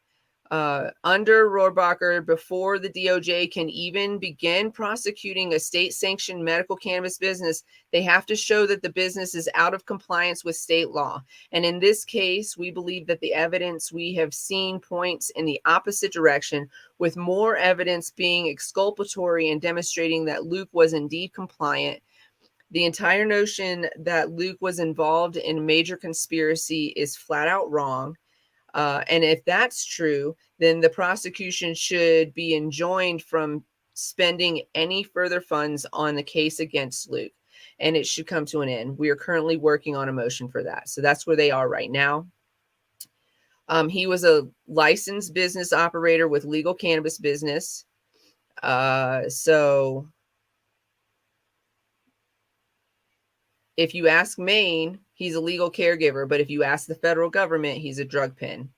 [SPEAKER 1] Under Rohrabacher, before the DOJ can even begin prosecuting a state-sanctioned medical cannabis business, they have to show that the business is out of compliance with state law. And in this case, we believe that the evidence we have seen points in the opposite direction, with more evidence being exculpatory and demonstrating that Luke was indeed compliant. The entire notion that Luke was involved in a major conspiracy is flat out wrong. And if that's true, then the prosecution should be enjoined from spending any further funds on the case against Luke, and it should come to an end. We are currently working on a motion for that. So that's where they are right now. He was a licensed business operator with legal cannabis business. So if you ask Maine, he's a legal caregiver, but if you ask the federal government, he's a drug pen.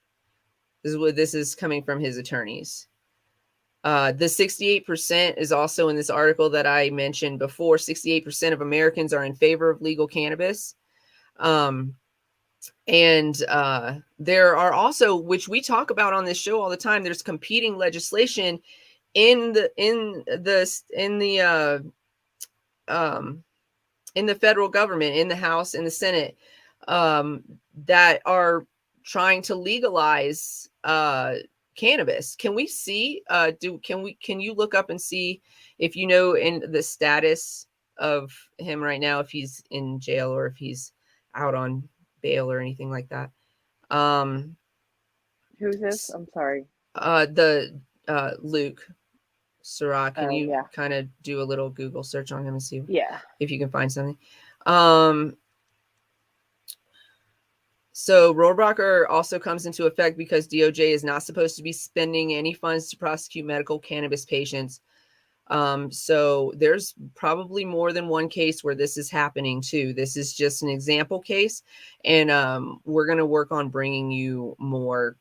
[SPEAKER 1] This is coming from his attorneys. The 68% is also in this article that I mentioned before. 68% of Americans are in favor of legal cannabis. And there are also, which we talk about on this show all the time, there's competing legislation in the in the federal government, in the House, in the Senate, that are trying to legalize cannabis. Can we see? Can you look up and see if you know in the status of him right now, if he's in jail or if he's out on bail or anything like that?
[SPEAKER 2] Who's this? I'm sorry.
[SPEAKER 1] Luke Surratt. Can you
[SPEAKER 2] yeah.
[SPEAKER 1] kind of do a little Google search on him and see if you can find something? So Rohrabacher also comes into effect because DOJ is not supposed to be spending any funds to prosecute medical cannabis patients. So there's probably more than one case where this is happening too. This is just an example case, and we're going to work on bringing you more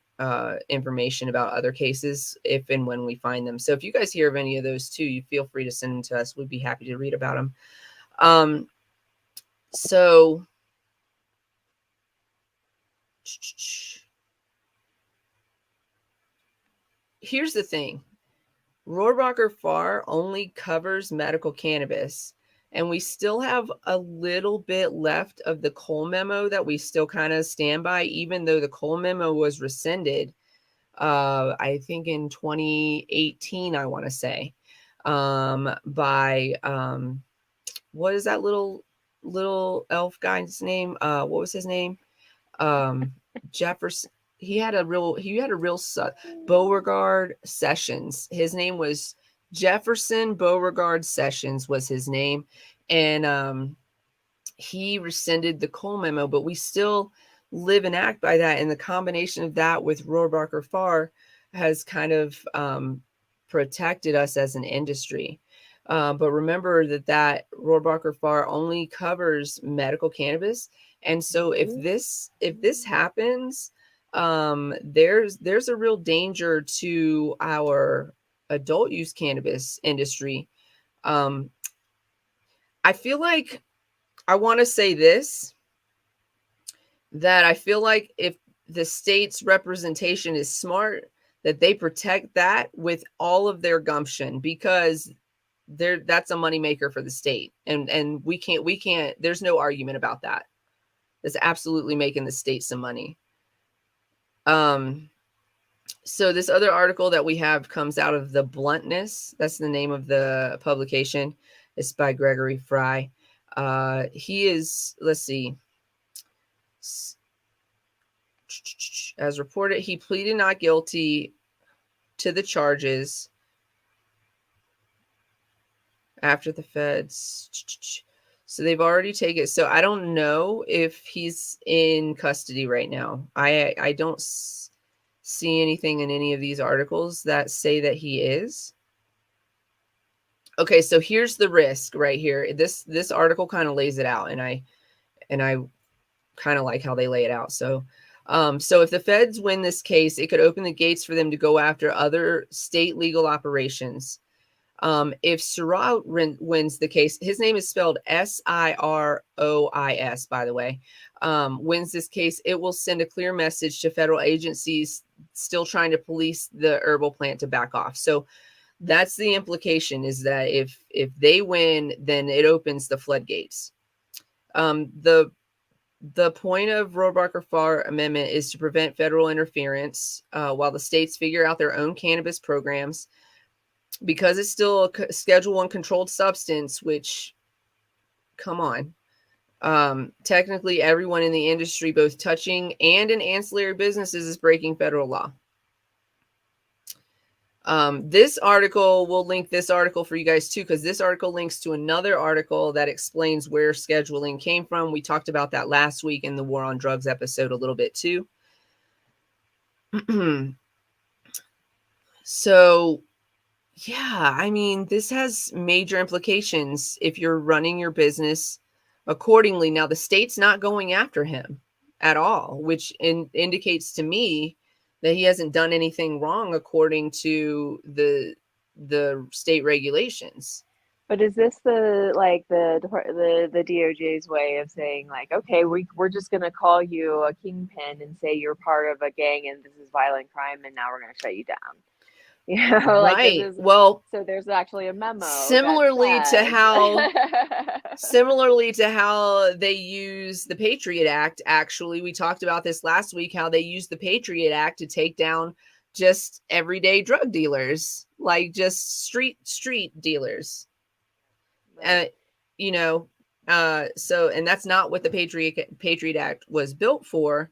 [SPEAKER 1] information about other cases if and when we find them. So if you guys hear of any of those too, you feel free to send them to us. We'd be happy to read about them. So here's the thing. Rohrabacher-Farr only covers medical cannabis, and we still have a little bit left of the Cole memo that we still kind of stand by, even though the Cole memo was rescinded, I think in 2018, I want to say, by, what is that little elf guy's name? What was his name? Jefferson. He had a real Beauregard Sessions. His name was Jefferson Beauregard Sessions was his name. And he rescinded the Cole memo, but we still live and act by that. And the combination of that with Rohrabacher-Farr has kind of protected us as an industry. But remember that Rohrabacher-Farr only covers medical cannabis. And so if this happens, there's a real danger to our adult use cannabis industry. I feel like I want to say this, that I feel like if the state's representation is smart, that they protect that with all of their gumption, because that's a moneymaker for the state. And we can't, there's no argument about that. That's absolutely making the state some money. So this other article that we have comes out of The Bluntness. That's the name of the publication. It's by Gregory Fry. He is, let's see, as reported, he pleaded not guilty to the charges after the feds. So they've already taken it. So I don't know if he's in custody right now. I don't see anything in any of these articles that say that he is. Okay, so here's the risk right here. This article kind of lays it out, and I kind of like how they lay it out. So if the feds win this case, it could open the gates for them to go after other state legal operations. If Surratt wins the case, his name is spelled Sirois, by the way, wins this case, it will send a clear message to federal agencies still trying to police the herbal plant to back off. So that's the implication, is that if they win, then it opens the floodgates. The point of Rohrabacher-Farr amendment is to prevent federal interference while the states figure out their own cannabis programs. Because it's still a Schedule 1 controlled substance, which, come on. Technically, everyone in the industry, both touching and in ancillary businesses, is breaking federal law. This article, we'll link this article for you guys too, because this article links to another article that explains where scheduling came from. We talked about that last week in the War on Drugs episode a little bit too. So, yeah, I mean, this has major implications if you're running your business accordingly. Now, the state's not going after him at all, which indicates to me that he hasn't done anything wrong according to the state regulations.
[SPEAKER 2] But is this the DOJ's way of saying, like, okay, we're just going to call you a kingpin and say you're part of a gang and this is violent crime, and now we're going to shut you down? Like
[SPEAKER 1] right.
[SPEAKER 2] this is,
[SPEAKER 1] well,
[SPEAKER 2] so there's actually a memo.
[SPEAKER 1] Similarly to how they use the Patriot Act. Actually, we talked about this last week, how they use the Patriot Act to take down just everyday drug dealers, like just street dealers.
[SPEAKER 2] Right.
[SPEAKER 1] So, and that's not what the Patriot Act was built for.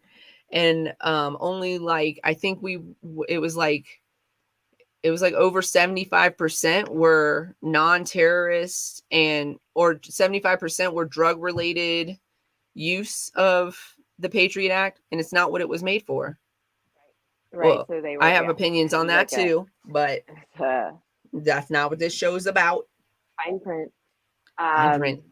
[SPEAKER 1] And only like, I think it was like over 75% were non-terrorist or 75% were drug related use of the Patriot Act, and it's not what it was made for.
[SPEAKER 2] Right.
[SPEAKER 1] Well,
[SPEAKER 2] So they were,
[SPEAKER 1] I have opinions on that too, but that's not what this show is about.
[SPEAKER 2] Fine print.
[SPEAKER 1] Fine print.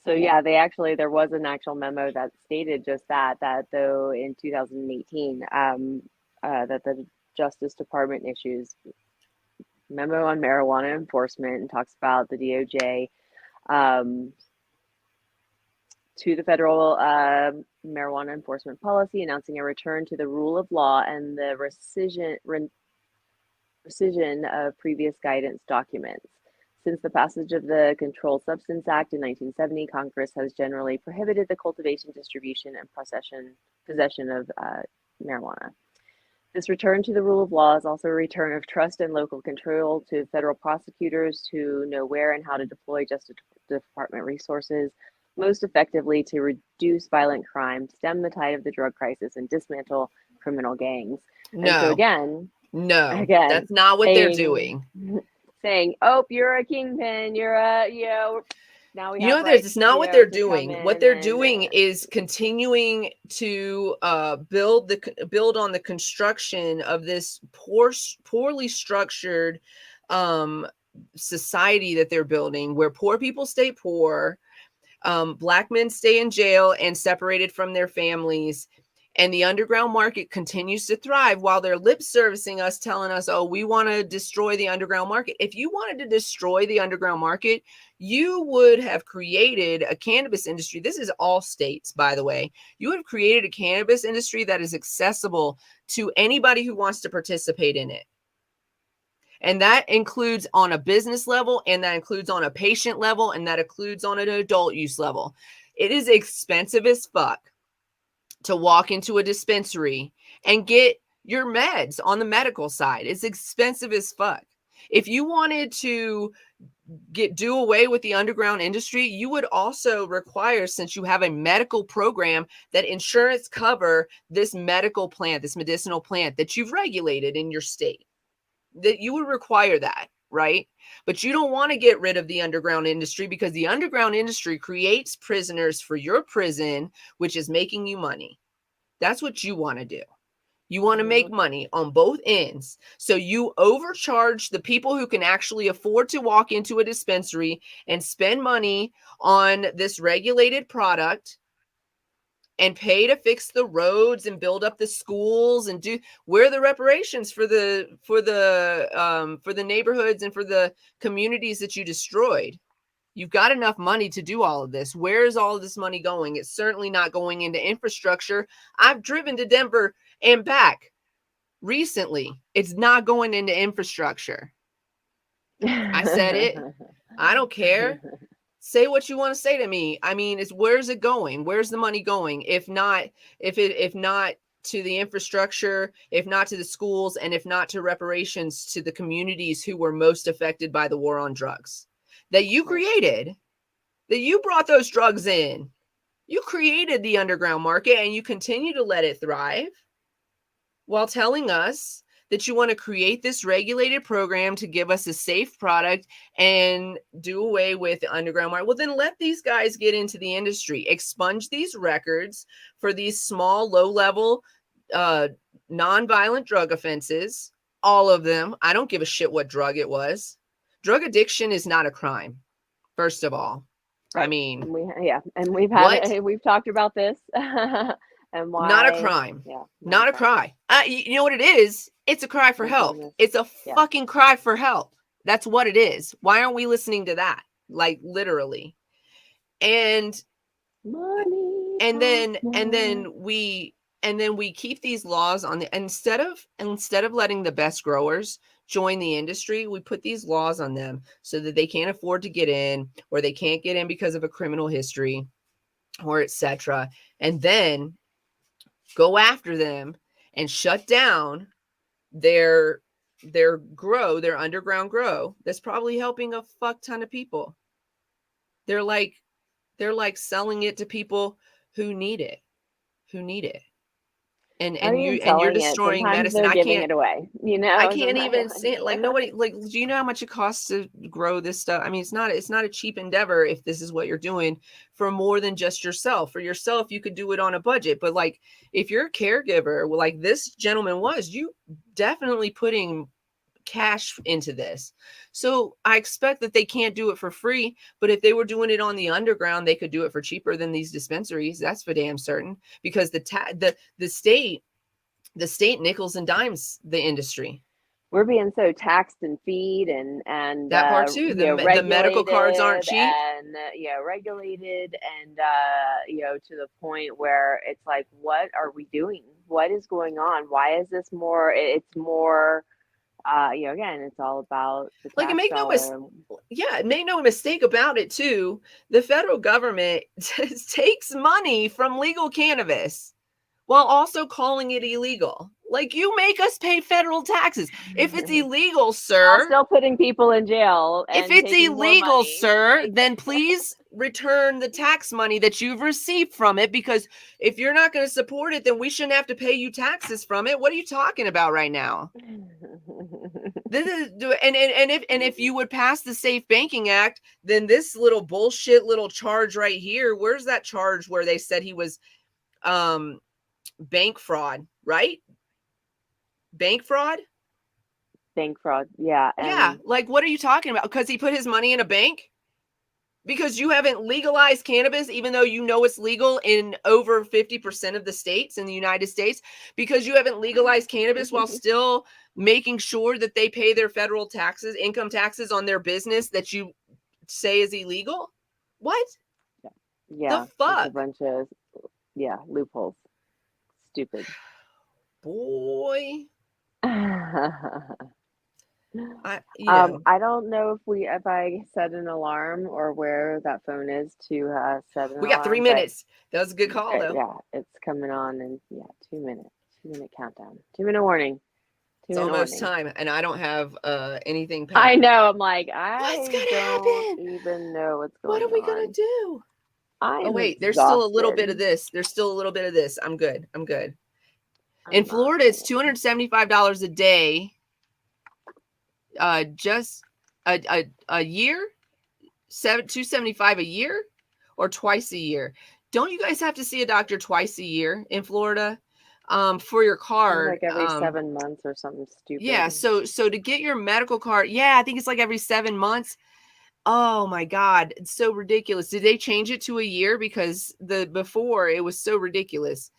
[SPEAKER 2] So yeah, there was an actual memo that stated just that though in 2018, that the Justice Department issues memo on marijuana enforcement and talks about the DOJ to the federal marijuana enforcement policy, announcing a return to the rule of law and the rescission of previous guidance documents. Since the passage of the Controlled Substance Act in 1970, Congress has generally prohibited the cultivation, distribution, and possession of marijuana. This return to the rule of law is also a return of trust and local control to federal prosecutors to know where and how to deploy Justice Department resources most effectively to reduce violent crime, stem the tide of the drug crisis, and dismantle criminal gangs.
[SPEAKER 1] No.
[SPEAKER 2] And so again,
[SPEAKER 1] that's not what they're doing.
[SPEAKER 2] Saying, "Oh, you're a kingpin. You're a now we have
[SPEAKER 1] it's not what they're doing. What they're doing is continuing to build on the construction of this poorly structured society that they're building, where poor people stay poor, Black men stay in jail and separated from their families. And the underground market continues to thrive while they're lip servicing us, telling us, oh, we want to destroy the underground market. If you wanted to destroy the underground market, you would have created a cannabis industry. This is all states, by the way. You would have created a cannabis industry that is accessible to anybody who wants to participate in it. And that includes on a business level, and that includes on a patient level, and that includes on an adult use level. It is expensive as fuck to walk into a dispensary and get your meds on the medical side. It's expensive as fuck. If you wanted to do away with the underground industry, you would also require, since you have a medical program, that insurance cover this medical plant, this medicinal plant that you've regulated in your state, that you would require that, right? But you don't want to get rid of the underground industry, because the underground industry creates prisoners for your prison, which is making you money. That's what you want to do. You want to make money on both ends. So you overcharge the people who can actually afford to walk into a dispensary and spend money on this regulated product and pay to fix the roads and build up the schools and where are the reparations for the neighborhoods and for the communities that you destroyed. You've got enough money to do all of this. Where is all of this money going? It's certainly not going into infrastructure. I've driven to Denver and back recently. It's not going into infrastructure. I said it. I don't care. Say what you want to say to me. I mean, where's it going? Where's the money going? If not to the infrastructure, if not to the schools, and if not to reparations to the communities who were most affected by the war on drugs that you created, that you brought those drugs in. You created the underground market and you continue to let it thrive while telling us that you want to create this regulated program to give us a safe product and do away with the underground market. Well, then let these guys get into the industry, expunge these records for these small, low-level, non-violent drug offenses, all of them. I don't give a shit what drug it was. Drug addiction is not a crime, first of all. Right. I mean,
[SPEAKER 2] we've talked about this. And why?
[SPEAKER 1] Not a crime. Yeah, not a cry. You know what it is? It's a cry for help. It's a fucking cry for help. That's what it is. Why aren't we listening to that? Like literally. And money. And then we we keep these laws on the, instead of letting the best growers join the industry, we put these laws on them so that they can't afford to get in, or they can't get in because of a criminal history, or etc. And then go after them and shut down their underground grow that's probably helping a fuck ton of people. They're like selling it to people who need it. And you're destroying medicine.
[SPEAKER 2] I giving it away, you know.
[SPEAKER 1] I can't even say it. Like, nobody, like, do you know how much it costs to grow this stuff? I mean, it's not a cheap endeavor if this is what you're doing for more than just yourself. For yourself, you could do it on a budget, but like if you're a caregiver, well, like this gentleman was, you definitely putting cash into this. So I expect that they can't do it for free, but if they were doing it on the underground, they could do it for cheaper than these dispensaries. That's for damn certain, because the state nickels and dimes the industry.
[SPEAKER 2] We're being so taxed and feed and
[SPEAKER 1] that part too. The medical cards aren't cheap,
[SPEAKER 2] and regulated, and to the point where it's like, what are we doing? What is going on? Why is this more? It's more. Again, it's all about the tax
[SPEAKER 1] like, make no mistake about it too. The federal government takes money from legal cannabis while also calling it illegal. Like, you make us pay federal taxes. If it's illegal, sir,
[SPEAKER 2] while still putting people in jail.
[SPEAKER 1] If it's illegal, sir, then please return the tax money that you've received from it, because if you're not going to support it, then we shouldn't have to pay you taxes from it. What are you talking about right now? This is if you would pass the Safe Banking Act, then this little bullshit little charge right here, where's that charge where they said he was bank fraud, right? Bank fraud,
[SPEAKER 2] yeah.
[SPEAKER 1] Yeah, like, what are you talking about? Because he put his money in a bank? Because you haven't legalized cannabis, even though you know it's legal in over 50% of the states in the United States? Because you haven't legalized cannabis while still making sure that they pay their federal taxes, income taxes on their business that you say is illegal? What?
[SPEAKER 2] Yeah.
[SPEAKER 1] The fuck?
[SPEAKER 2] A bunch of loopholes. Stupid.
[SPEAKER 1] Boy.
[SPEAKER 2] I don't know if I set an alarm or where that phone is to set an alarm.
[SPEAKER 1] We got 3 minutes. That was a good call, though.
[SPEAKER 2] Yeah, it's coming on in 2 minutes. 2-minute countdown. 2-minute warning.
[SPEAKER 1] It's almost time, and I don't have anything
[SPEAKER 2] packed. I know. I'm like,
[SPEAKER 1] what's gonna
[SPEAKER 2] don't even know what's going on.
[SPEAKER 1] What are we gonna do? Wait, there's still a little bit of this. I'm good. In Florida, it's $275 a day. Just a year, $275 a year, or twice a year. Don't you guys have to see a doctor twice a year in Florida for your card?
[SPEAKER 2] Like every 7 months or something stupid.
[SPEAKER 1] Yeah. So to get your medical card, I think it's like every 7 months. Oh my God, it's so ridiculous. Did they change it to a year? Because before it was so ridiculous.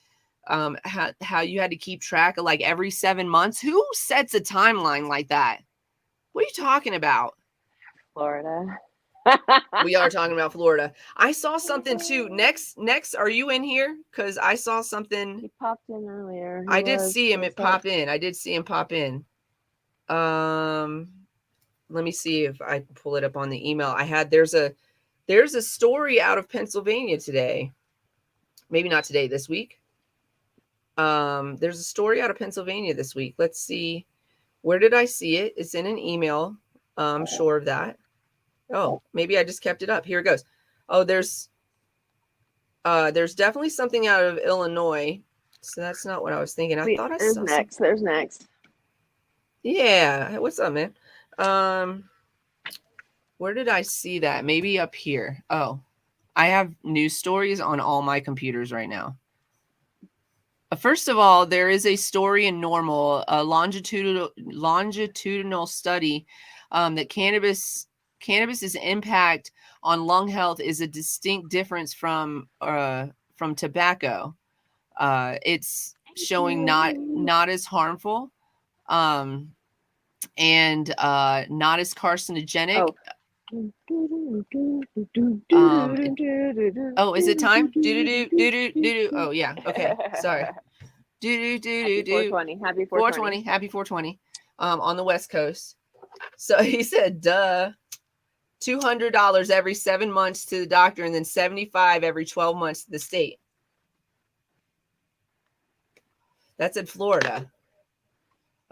[SPEAKER 1] How you had to keep track of like every 7 months. Who sets a timeline like that? What are you talking about?
[SPEAKER 2] Florida.
[SPEAKER 1] We are talking about Florida. I saw something too. Next, are you in here? Because I saw something.
[SPEAKER 2] He popped in earlier.
[SPEAKER 1] I did see him pop in. Let me see if I can pull it up on the email I had. There's a story out of Pennsylvania today. Maybe not today, this week. There's a story out of Pennsylvania this week. Let's see. Where did I see it? It's in an email. I'm sure of that. Oh, maybe I just kept it up. Here it goes. Oh, there's definitely something out of Illinois. So that's not what I was thinking. I thought I saw
[SPEAKER 2] next. There's next.
[SPEAKER 1] Yeah. What's up, man? Where did I see that? Maybe up here. Oh, I have news stories on all my computers right now. First of all, there is a story in Normal, a longitudinal study that cannabis's impact on lung health is a distinct difference from tobacco. It's showing not as harmful, and not as carcinogenic. Oh, is it time? Oh, yeah. Okay. Sorry.
[SPEAKER 2] Happy 420. Happy
[SPEAKER 1] 420. Happy 420. On the West Coast. So he said, duh. $200 every 7 months to the doctor, and then $75 every 12 months to the state. That's in Florida.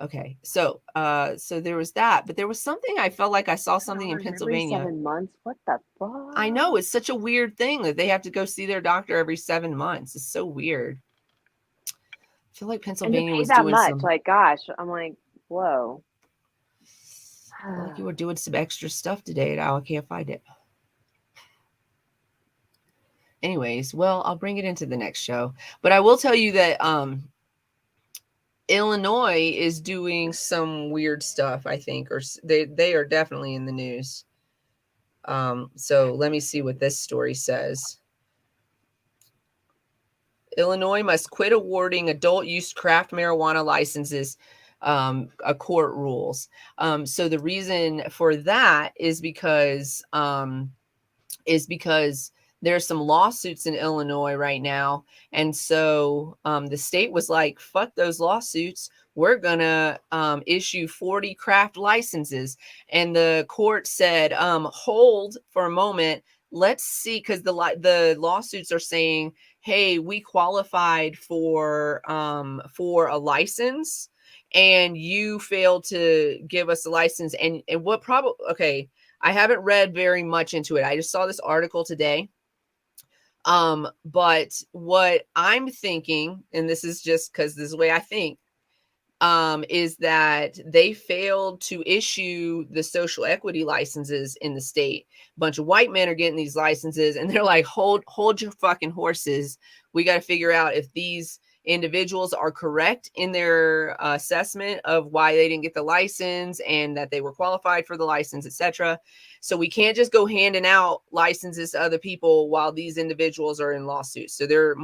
[SPEAKER 1] Okay, so there was that, but there was something I felt like I saw something in Pennsylvania.
[SPEAKER 2] Every 7 months? What the fuck?
[SPEAKER 1] I know, it's such a weird thing that they have to go see their doctor every 7 months. It's so weird. I feel like Pennsylvania was doing
[SPEAKER 2] much.
[SPEAKER 1] Some.
[SPEAKER 2] Like, gosh, I'm like, whoa.
[SPEAKER 1] I feel like you were doing some extra stuff today, and I can't find it. Anyways, well, I'll bring it into the next show, but I will tell you that Illinois is doing some weird stuff, I think, or they are definitely in the news. So let me see what this story says. Illinois must quit awarding adult use craft marijuana licenses, a court rules. So the reason for that is because there's some lawsuits in Illinois right now. And so the state was like, fuck those lawsuits. We're going to issue 40 craft licenses. And the court said, hold for a moment. Let's see, because the lawsuits are saying, hey, we qualified for a license and you failed to give us a license. And what probably, okay, I haven't read very much into it. I just saw this article today. But what I'm thinking, and this is just because this is the way I think, is that they failed to issue the social equity licenses in the state. A bunch of white men are getting these licenses, and they're like, hold your fucking horses. We got to figure out if these individuals are correct in their assessment of why they didn't get the license and that they were qualified for the license, etc. So we can't just go handing out licenses to other people while these individuals are in lawsuits. So they're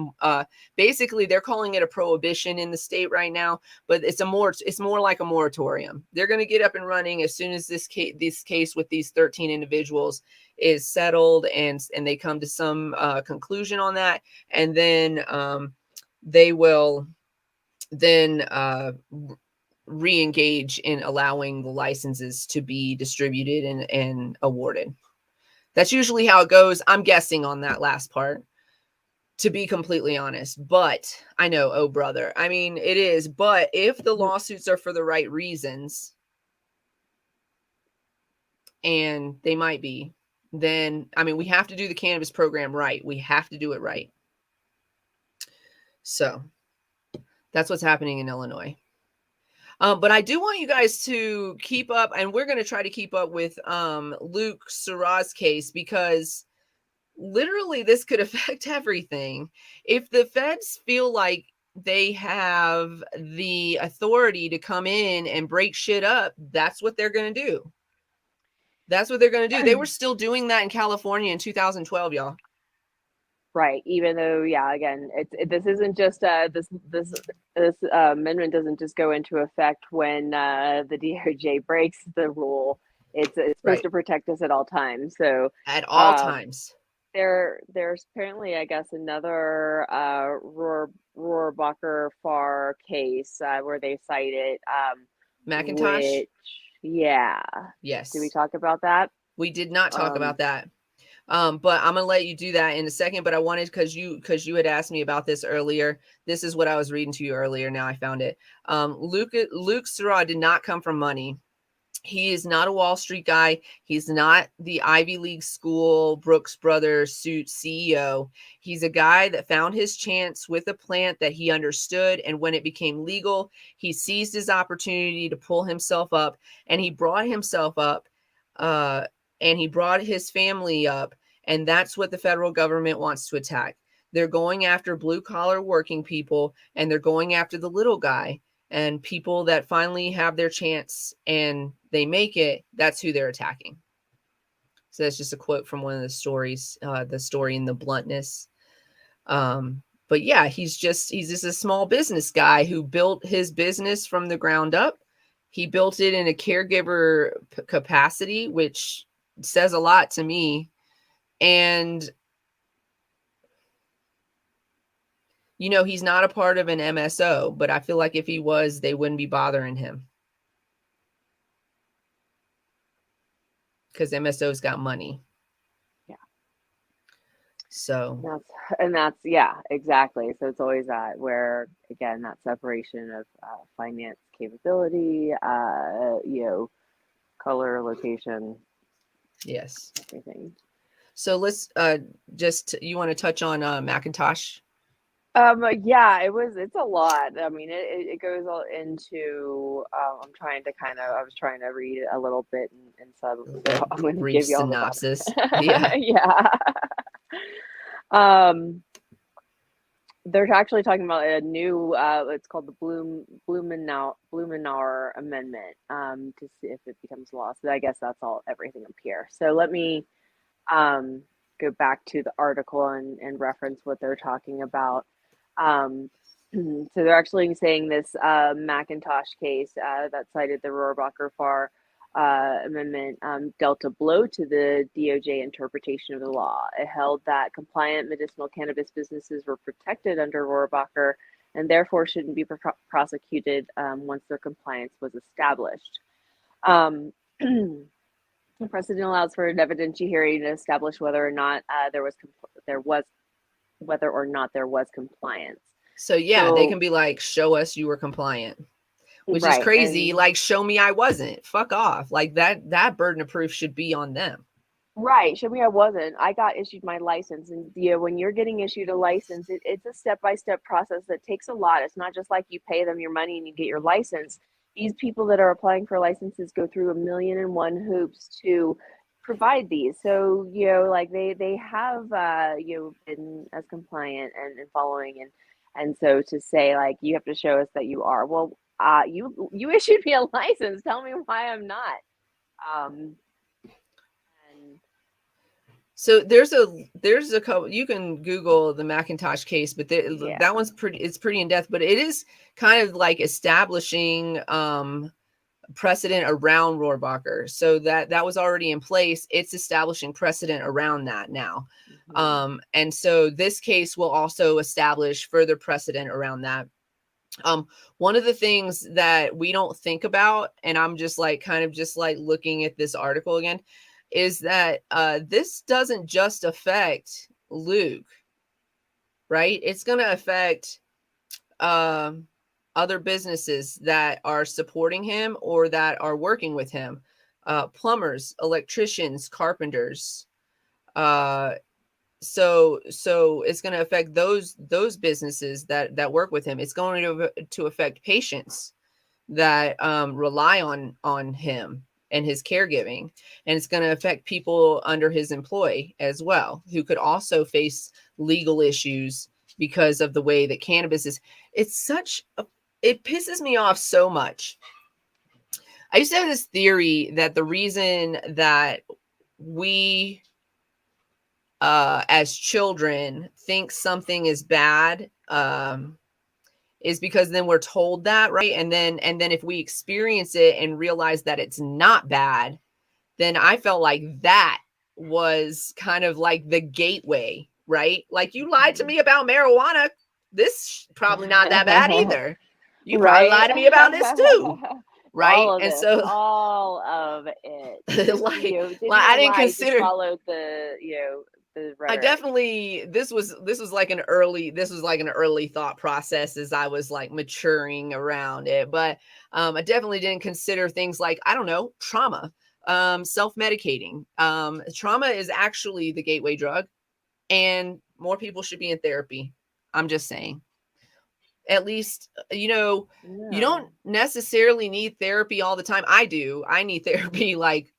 [SPEAKER 1] basically they're calling it a prohibition in the state right now, but it's more like a moratorium. They're going to get up and running as soon as this case with these 13 individuals is settled and they come to some conclusion on that, and then they will then re-engage in allowing the licenses to be distributed and awarded. That's usually how it goes. I'm guessing on that last part, to be completely honest, but I know, oh brother, I mean, it is, but if the lawsuits are for the right reasons, and they might be, then, I mean, we have to do the cannabis program right. We have to do it right. So that's what's happening in Illinois. But I do want you guys to keep up, and we're going to try to keep up with Luke Sirah's case, because literally this could affect everything. If the feds feel like they have the authority to come in and break shit up, that's what they're going to do. That's what they're going to do. They were still doing that in California in 2012, y'all.
[SPEAKER 2] Right. Even though, yeah, again, this isn't just this amendment doesn't just go into effect when the DOJ breaks the rule. It's supposed to protect us at all times. So
[SPEAKER 1] at all times.
[SPEAKER 2] There's apparently, I guess, another Rohrabacher Farr case where they cited
[SPEAKER 1] McIntosh.
[SPEAKER 2] Yeah.
[SPEAKER 1] Yes.
[SPEAKER 2] Did we talk about that?
[SPEAKER 1] We did not talk about that. But I'm gonna let you do that in a second. But I wanted, because you had asked me about this earlier. This is what I was reading to you earlier. Now I found it. Luke Sirah did not come from money. He is not a Wall Street guy. He's not the Ivy League school Brooks Brothers suit CEO. He's a guy that found his chance with a plant that he understood. And when it became legal, he seized his opportunity to pull himself up, and he brought himself up, and he brought his family up. And that's what the federal government wants to attack. They're going after blue collar working people, and they're going after the little guy. And people that finally have their chance and they make it, that's who they're attacking. So that's just a quote from one of the stories, the story in the bluntness. But yeah, he's just a small business guy who built his business from the ground up. He built it in a caregiver capacity, which says a lot to me. And you know, he's not a part of an MSO, but I feel like if he was, they wouldn't be bothering him. Because MSO's got money.
[SPEAKER 2] Yeah.
[SPEAKER 1] So.
[SPEAKER 2] That's yeah, exactly. So it's always that where, again, that separation of finance capability, you know, color, location.
[SPEAKER 1] Yes.
[SPEAKER 2] Everything.
[SPEAKER 1] So let's you want to touch on Macintosh?
[SPEAKER 2] Yeah, it's a lot. I mean, it goes all into, I was trying to read a little bit and so I'm going to
[SPEAKER 1] brief
[SPEAKER 2] give you all
[SPEAKER 1] synopsis.
[SPEAKER 2] the
[SPEAKER 1] Yeah.
[SPEAKER 2] Yeah. They're actually talking about a new, it's called the Blumenauer Amendment, to see if it becomes law. So I guess that's everything up here. So let me go back to the article and reference what they're talking about. So they're actually saying this Macintosh case that cited the Rohrabacher-Farr amendment dealt a blow to the DOJ interpretation of the law. It held that compliant medicinal cannabis businesses were protected under Rohrabacher and therefore shouldn't be prosecuted once their compliance was established. The precedent allows for an evidentiary hearing to establish whether or not there was compliance.
[SPEAKER 1] So yeah, they can be like, show us you were compliant, which is crazy. Like, show me I wasn't. Fuck off. Like that burden of proof should be on them.
[SPEAKER 2] Right. Show me I wasn't. I got issued my license. And when you're getting issued a license, it's a step-by-step process that takes a lot. It's not just like you pay them your money and you get your license. These people that are applying for licenses go through 1,000,001 hoops to provide these. So, like they have been as compliant and following and so to say like you have to show us that you are. Well, you issued me a license. Tell me why I'm not.
[SPEAKER 1] So there's a couple, you can Google the Macintosh case, but that one's it's pretty in depth, but it is kind of like establishing precedent around Rohrabacher. So that was already in place. It's establishing precedent around that now. Mm-hmm. And so this case will also establish further precedent around that. One of the things that we don't think about, and I'm just like kind of just like looking at this article again, is that this doesn't just affect Luke, right? It's going to affect other businesses that are supporting him or that are working with him, plumbers, electricians, carpenters. So it's going to affect those businesses that work with him. It's going to affect patients that rely on him and his caregiving, and it's going to affect people under his employ as well, who could also face legal issues because of the way that cannabis is. It pisses me off so much. I used to have this theory that the reason that we as children think something is bad is because then we're told that, right? And then if we experience it and realize that it's not bad, then I felt like that was kind of like the gateway, right? Like, you lied to me about marijuana. This probably not that bad either. You probably lied to me about this too. Right.
[SPEAKER 2] And so all of it.
[SPEAKER 1] I didn't consider,
[SPEAKER 2] followed the,
[SPEAKER 1] I definitely, this was like an early thought process as I was like maturing around it. But I definitely didn't consider things like, I don't know, trauma, self-medicating. Trauma is actually the gateway drug, and more people should be in therapy. I'm just saying. At least, you don't necessarily need therapy all the time. I do. I need therapy like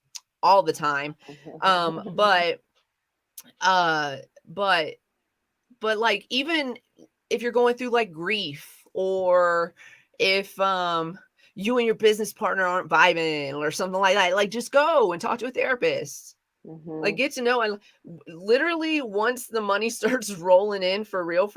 [SPEAKER 1] all the time. But like, even if you're going through like grief, or if you and your business partner aren't vibing or something like that, like, just go and talk to a therapist. Mm-hmm. Like, get to know. And literally, once the money starts rolling in for real,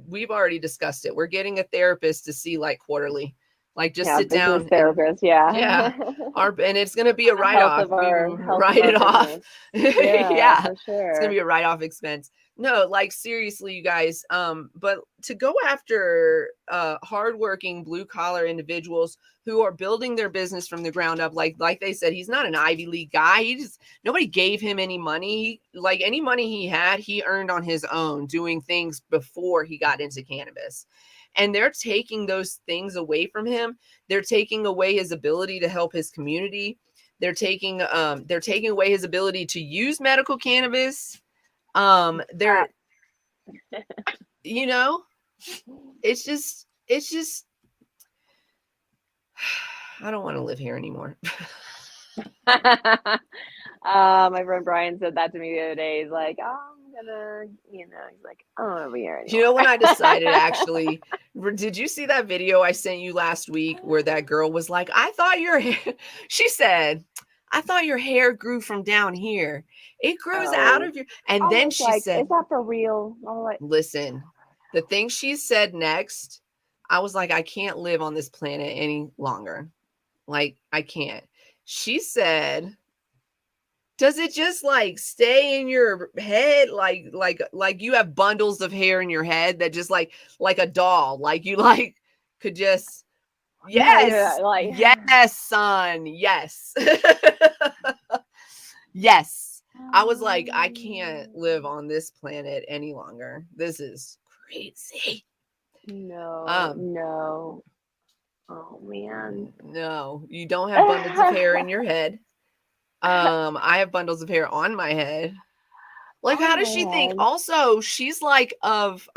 [SPEAKER 1] we've already discussed it. We're getting a therapist to see like quarterly. Like, just sit down.
[SPEAKER 2] Therapist,
[SPEAKER 1] and it's going to be a write-off. Write it off.
[SPEAKER 2] Yeah, for sure.
[SPEAKER 1] It's going to be a write-off expense. No, like seriously, you guys. But to go after hardworking blue collar individuals who are building their business from the ground up, like they said, he's not an Ivy League guy. Nobody gave him any money. Like any money he had, he earned on his own doing things before he got into cannabis. And they're taking those things away from him. They're taking away his ability to help his community. They're taking away his ability to use medical cannabis. They're, you know, it's just, I don't want to live here anymore.
[SPEAKER 2] My friend Brian said that to me the other day. He's like, oh, I'm gonna, he's like, I don't want to be here anymore.
[SPEAKER 1] You know, when I decided, actually, did you see that video I sent you last week where that girl was like, I thought your hair, she said, I thought your hair grew from down here. It grows out of your, and then she said,
[SPEAKER 2] is that for real?
[SPEAKER 1] Listen, the thing she said next, I was like, I can't live on this planet any longer. Like, I can't. She said, does it just like stay in your head? Like you have bundles of hair in your head that just like a doll, like you like could just, yes, yes, son. Yes. Yes. I was like, I can't live on this planet any longer. This is crazy.
[SPEAKER 2] No. Oh man.
[SPEAKER 1] No, you don't have bundles of hair in your head. I have bundles of hair on my head. Like, how does she think? Also, she's like of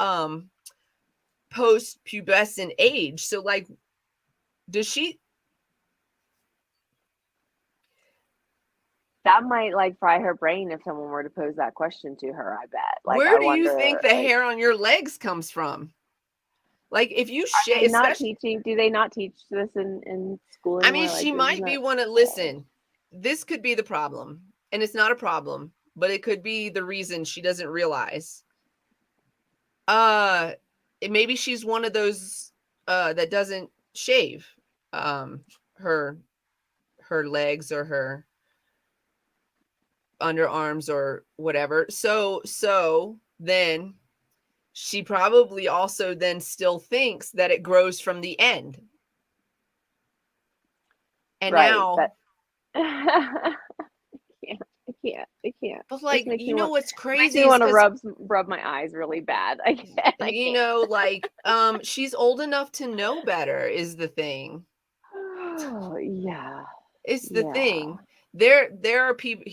[SPEAKER 1] post-pubescent age. So like, does she?
[SPEAKER 2] That might like fry her brain if someone were to pose that question to her, I bet. Like,
[SPEAKER 1] where do you think the hair on your legs comes from? Like, if you shave,
[SPEAKER 2] do they not teach this in school anymore?
[SPEAKER 1] I mean, she might be one to listen. This could be the problem, and it's not a problem, but it could be the reason she doesn't realize. Maybe she's one of those that doesn't shave her legs or her underarms or whatever. So then she probably also then still thinks that it grows from the end. And now
[SPEAKER 2] I can't.
[SPEAKER 1] But like, you know what's crazy?
[SPEAKER 2] I want to rub my eyes really bad. I can't.
[SPEAKER 1] You know, like, she's old enough to know better is the thing.
[SPEAKER 2] Oh, yeah.
[SPEAKER 1] It's the thing. There are people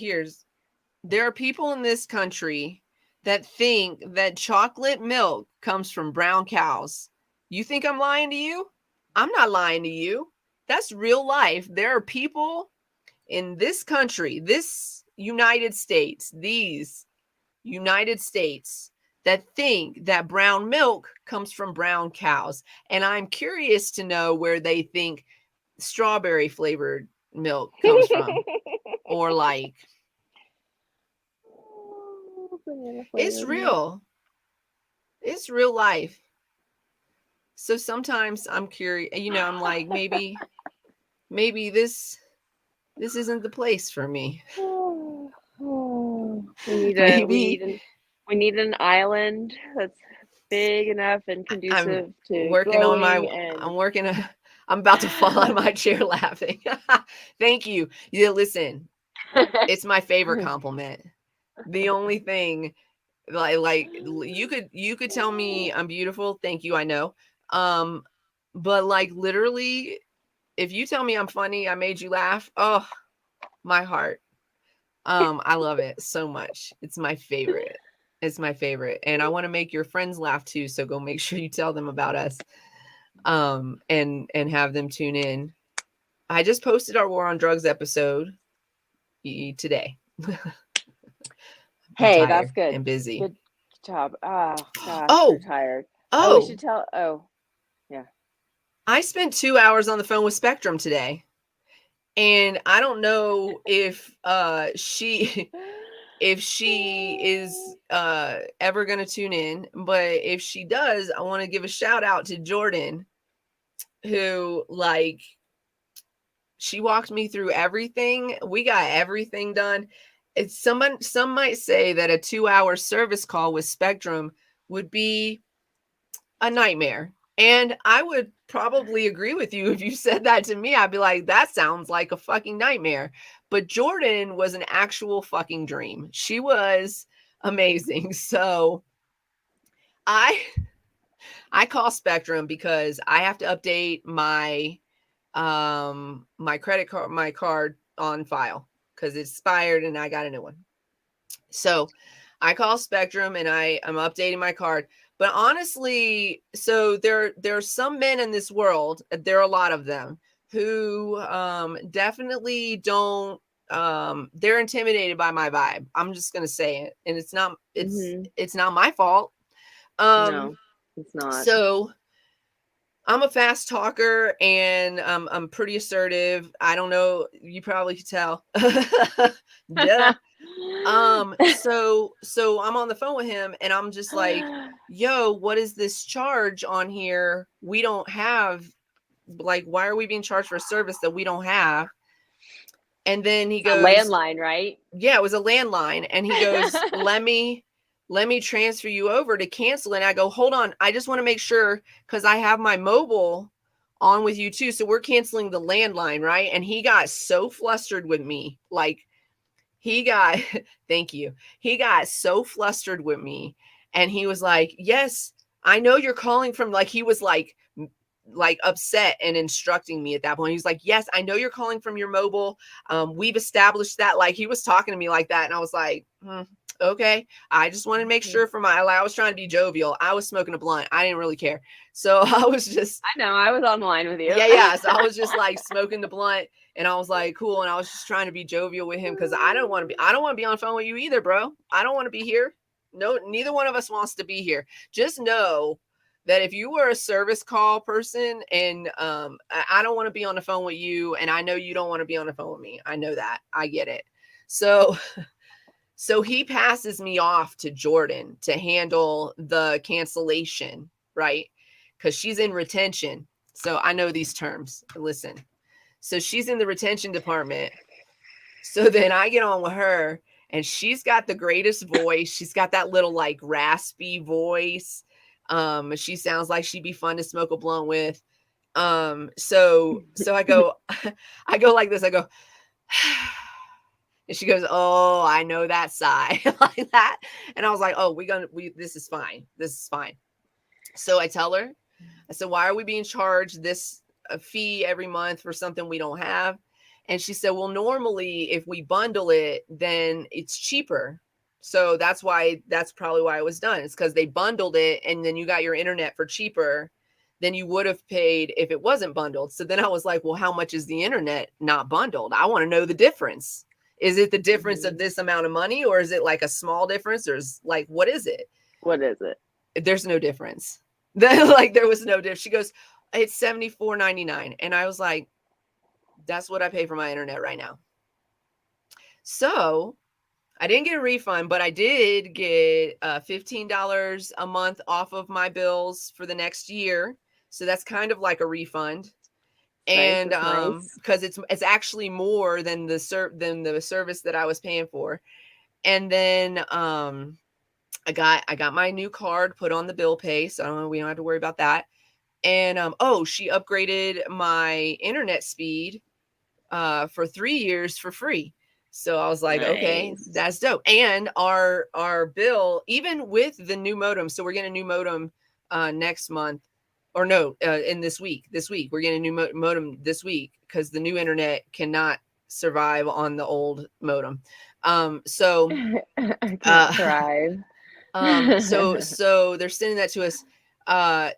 [SPEAKER 1] there are people in this country that think that chocolate milk comes from brown cows. You think I'm lying to you? I'm not lying to you. That's real life. There are people in this country, these United States, that think that brown milk comes from brown cows. And I'm curious to know where they think strawberry flavored milk comes from. Or like, it's real. It's real life. So sometimes I'm curious, I'm like, maybe this isn't the place for me.
[SPEAKER 2] We need an island that's big enough and conducive to
[SPEAKER 1] working on I'm about to fall out of my chair laughing. Thank you. Yeah, listen. It's my favorite compliment. The only thing like you could tell me I'm beautiful. Thank you. I know. But like literally, if you tell me I'm funny, I made you laugh. Oh, my heart. I love it so much. It's my favorite. It's my favorite. And I want to make your friends laugh too. So go make sure you tell them about us. And have them tune in. I just posted our War on Drugs episode today.
[SPEAKER 2] Hey, that's good.
[SPEAKER 1] And busy.
[SPEAKER 2] Good job. Oh gosh, I'm tired.
[SPEAKER 1] Oh,
[SPEAKER 2] we should tell. Oh, yeah.
[SPEAKER 1] I spent 2 hours on the phone with Spectrum today, and I don't know if she is ever going to tune in, but if she does, I want to give a shout out to Jordan, who she walked me through everything. We got everything done. some might say that a 2-hour service call with Spectrum would be a nightmare. And I would probably agree with you if you said that to me. I'd be like, that sounds like a fucking nightmare. But Jordan was an actual fucking dream. She was amazing. So I call Spectrum because I have to update my my card on file because it's expired and I got a new one. So I call Spectrum and I'm updating my card. But honestly, so there's some men in this world, there are a lot of them, who definitely don't they're intimidated by my vibe. I'm just gonna say it. And it's not my fault.
[SPEAKER 2] No, it's not.
[SPEAKER 1] So I'm a fast talker and I'm pretty assertive. I don't know, you probably could tell. Yeah. So I'm on the phone with him and I'm just like, yo, what is this charge on here? We don't have, like, why are we being charged for a service that we don't have? And then he goes,
[SPEAKER 2] a landline, right?
[SPEAKER 1] Yeah, it was a landline. And he goes, let me transfer you over to cancel. And I go, hold on, I just want to make sure, because I have my mobile on with you too. So we're canceling the landline, right? And he got so flustered with me, like, he got, thank you. He got so flustered with me and he was like, yes, I know you're calling from, like, he was like upset and instructing me at that point. He was like, yes, I know you're calling from your mobile. We've established that. Like, he was talking to me like that. And I was like, okay. I just wanted to make sure I was trying to be jovial. I was smoking a blunt. I didn't really care. So I was just,
[SPEAKER 2] I know, I was on the line with you.
[SPEAKER 1] Yeah. So I was just like smoking the blunt. And I was like, cool. And I was just trying to be jovial with him because I don't want to be on the phone with you either, bro. I don't want to be here. No, neither one of us wants to be here. Just know that if you were a service call person and I don't want to be on the phone with you, and I know you don't want to be on the phone with me. I know that. I get it. So he passes me off to Jordan to handle the cancellation, right? Because she's in retention. So I know these terms. Listen. So she's in the retention department. So then I get on with her and she's got the greatest voice. She's got that little like raspy voice. She sounds like she'd be fun to smoke a blunt with. So I go like this. I go, and she goes, oh, I know that sigh like that. And I was like, oh, this is fine. This is fine. So I tell her, I said, why are we being charged a fee every month for something we don't have? And she said, well, normally if we bundle it, then it's cheaper. So that's probably why it was done. It's because they bundled it and then you got your internet for cheaper than you would have paid if it wasn't bundled. So then I was like, well, how much is the internet not bundled? I want to know the difference. Is it the difference of this amount of money, or is it like a small difference, or is like, what is it?
[SPEAKER 2] What is it?
[SPEAKER 1] There's no difference. Like, there was no difference. She goes, it's $74.99. And I was like, that's what I pay for my internet right now. So I didn't get a refund, but I did get $15 a month off of my bills for the next year. So that's kind of like a refund. And because it's actually more than the service that I was paying for. And then I got my new card put on the bill pay, so we don't have to worry about that. And she upgraded my internet speed for 3 years for free. So I was like, okay, that's dope. And our bill, even with the new modem, so we're getting a new modem next month, or no, in this week we're getting a new modem this week because the new internet cannot survive on the old modem. So
[SPEAKER 2] thrive.
[SPEAKER 1] So they're sending that to us.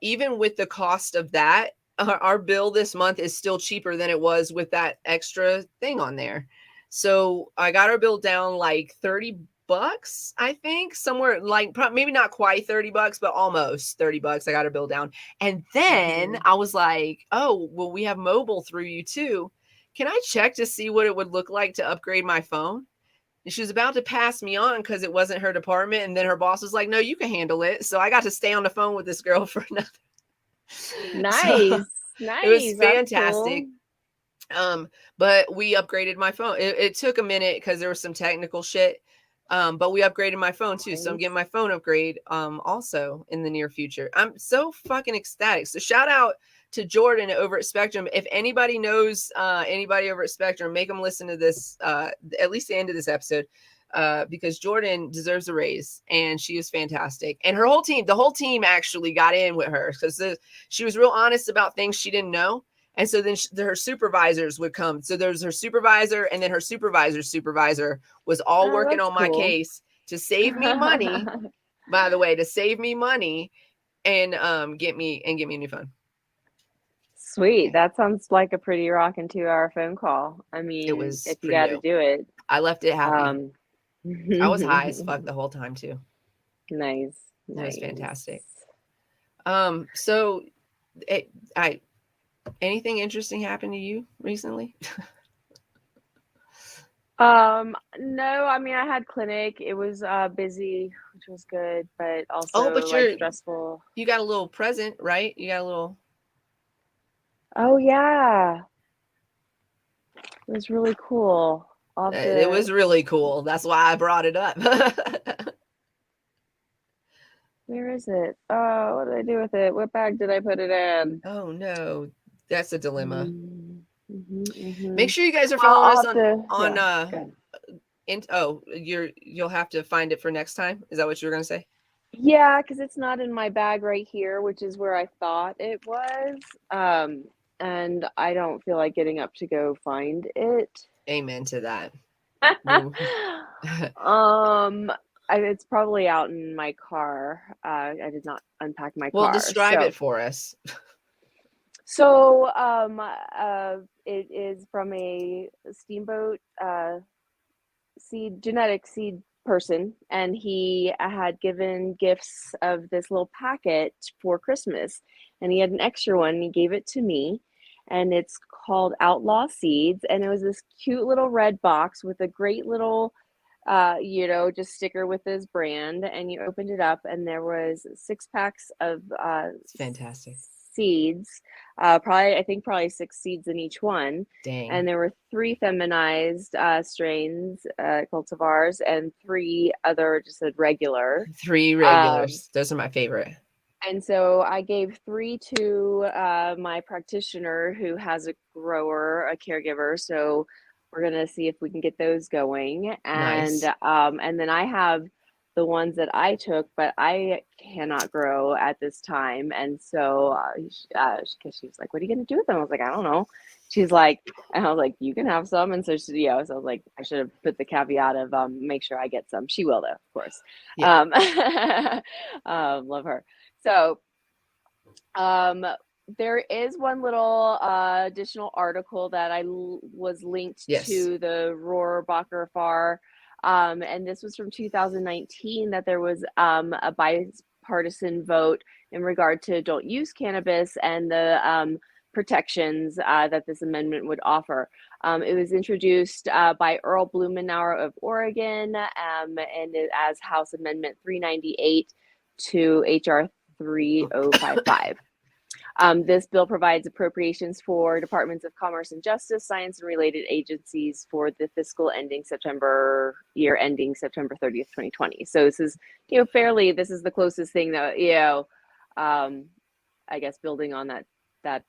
[SPEAKER 1] Even with the cost of that, our bill this month is still cheaper than it was with that extra thing on there. So I got our bill down like $30, I think, somewhere like maybe not quite $30, but almost $30. I got our bill down. And then I was like, oh, well, we have mobile through you too. Can I check to see what it would look like to upgrade my phone? And she was about to pass me on because it wasn't her department. And then her boss was like, no, you can handle it. So I got to stay on the phone with this girl for another.
[SPEAKER 2] Nice.
[SPEAKER 1] It was fantastic. Cool. But we upgraded my phone. It took a minute because there was some technical shit. But we upgraded my phone too. So I'm getting my phone upgrade also in the near future. I'm so fucking ecstatic. So shout out to Jordan over at Spectrum. If anybody knows anybody over at Spectrum, make them listen to this at least the end of this episode. Because Jordan deserves a raise and she is fantastic. And her whole team, the whole team actually got in with her because she was real honest about things she didn't know. And so then her supervisors would come. So there's her supervisor, and then her supervisor's supervisor was all working on my case to save me money. By the way, to save me money and get me a new phone.
[SPEAKER 2] Sweet. That sounds like a pretty rocking 2-hour phone call. I mean,
[SPEAKER 1] it was
[SPEAKER 2] if you got to do it.
[SPEAKER 1] I left it happy. I was high as fuck the whole time too.
[SPEAKER 2] Nice.
[SPEAKER 1] It was fantastic. So anything interesting happened to you recently?
[SPEAKER 2] No, I mean, I had clinic. It was busy, which was good, but also like stressful.
[SPEAKER 1] You got a little present, right? You got a little.
[SPEAKER 2] Oh yeah, it was really cool.
[SPEAKER 1] It was really cool. That's why I brought it up.
[SPEAKER 2] Where is it? Oh, what did I do with it? What bag did I put it in?
[SPEAKER 1] Oh no, that's a dilemma.
[SPEAKER 2] Mm-hmm.
[SPEAKER 1] Make sure you guys are following us you'll have to find it for next time. Is that what you were gonna say?
[SPEAKER 2] Yeah, because it's not in my bag right here, which is where I thought it was. And I don't feel like getting up to go find it.
[SPEAKER 1] Amen to that.
[SPEAKER 2] It's probably out in my car. I did not unpack my car.
[SPEAKER 1] Well, describe it for us.
[SPEAKER 2] So, it is from a steamboat genetic seed person, and he had given gifts of this little packet for Christmas, and he had an extra one, and he gave it to me, and it's called Outlaw Seeds, and it was this cute little red box with a great little just sticker with his brand, and you opened it up and there was 6 packs of
[SPEAKER 1] fantastic
[SPEAKER 2] seeds, probably 6 seeds in each one.
[SPEAKER 1] Dang.
[SPEAKER 2] And there were 3 feminized strains, cultivars, and 3 other just regular.
[SPEAKER 1] 3 regulars. Those are my favorite.
[SPEAKER 2] And so I gave 3 to my practitioner who has a grower, a caregiver. So we're gonna see if we can get those going. And
[SPEAKER 1] nice.
[SPEAKER 2] And then I have the ones that I took, but I cannot grow at this time. And so because she was like, "What are you gonna do with them?" I was like, "I don't know." She's like, and I was like, "You can have some." And so she, so I was like, I should have put the caveat of make sure I get some. She will though, of course. Yeah. Love her. So there is one little additional article that I was linked to the Rohrabacher Farr, and this was from 2019, that there was a bipartisan vote in regard to adult use cannabis and the protections that this amendment would offer. It was introduced by Earl Blumenauer of Oregon, and as House Amendment 398 to HR 3055. This bill provides appropriations for Departments of Commerce and Justice, Science and related agencies for the fiscal year ending September 30th, 2020. So this is, this is the closest thing that, I guess building on that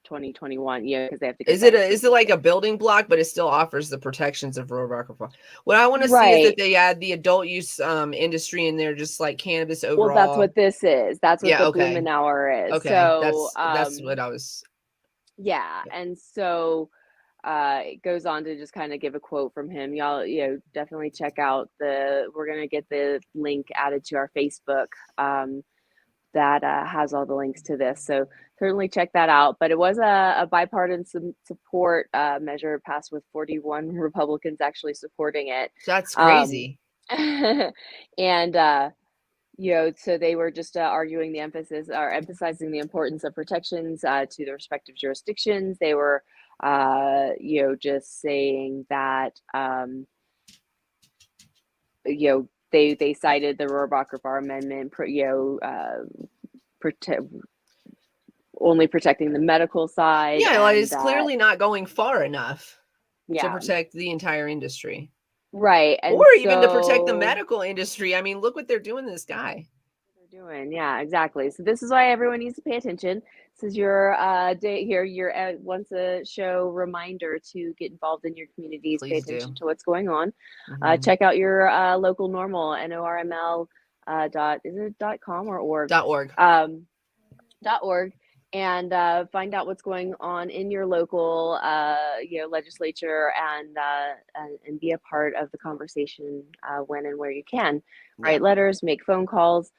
[SPEAKER 2] 2021, because they have to.
[SPEAKER 1] Is it like a building block, but it still offers the protections of Rohrabacher Farr? What I want to see is that they add the adult use industry in there, just like cannabis overall.
[SPEAKER 2] Well, that's what this is. That's what the Blumenauer is.
[SPEAKER 1] Okay,
[SPEAKER 2] so
[SPEAKER 1] that's what I was.
[SPEAKER 2] Yeah, and so it goes on to just kind of give a quote from him. Y'all, definitely check out we're gonna get the link added to our Facebook. That has all the links to this. So certainly check that out. But it was a bipartisan support measure passed with 41 Republicans actually supporting it.
[SPEAKER 1] That's crazy.
[SPEAKER 2] And, so they were just arguing the emphasizing the importance of protections to the respective jurisdictions. They were, just saying that, they cited the Rohrabacher Farr Amendment, only protecting the medical side.
[SPEAKER 1] Yeah, like it's clearly not going far enough to
[SPEAKER 2] yeah,
[SPEAKER 1] protect the entire industry.
[SPEAKER 2] right. And
[SPEAKER 1] or even to protect the medical industry. I mean, look what they're doing to this guy.
[SPEAKER 2] They're doing, yeah, exactly. So this is why everyone needs to pay attention. This is your day here, your once a show reminder to get involved in your communities,
[SPEAKER 1] Please
[SPEAKER 2] pay attention
[SPEAKER 1] do.
[SPEAKER 2] to what's going on. Check out your local normal, NORML dot, is it .com or org?
[SPEAKER 1] .org.
[SPEAKER 2] .org, and find out what's going on in your local legislature, and be a part of the conversation when and where you can. Write letters, make phone calls.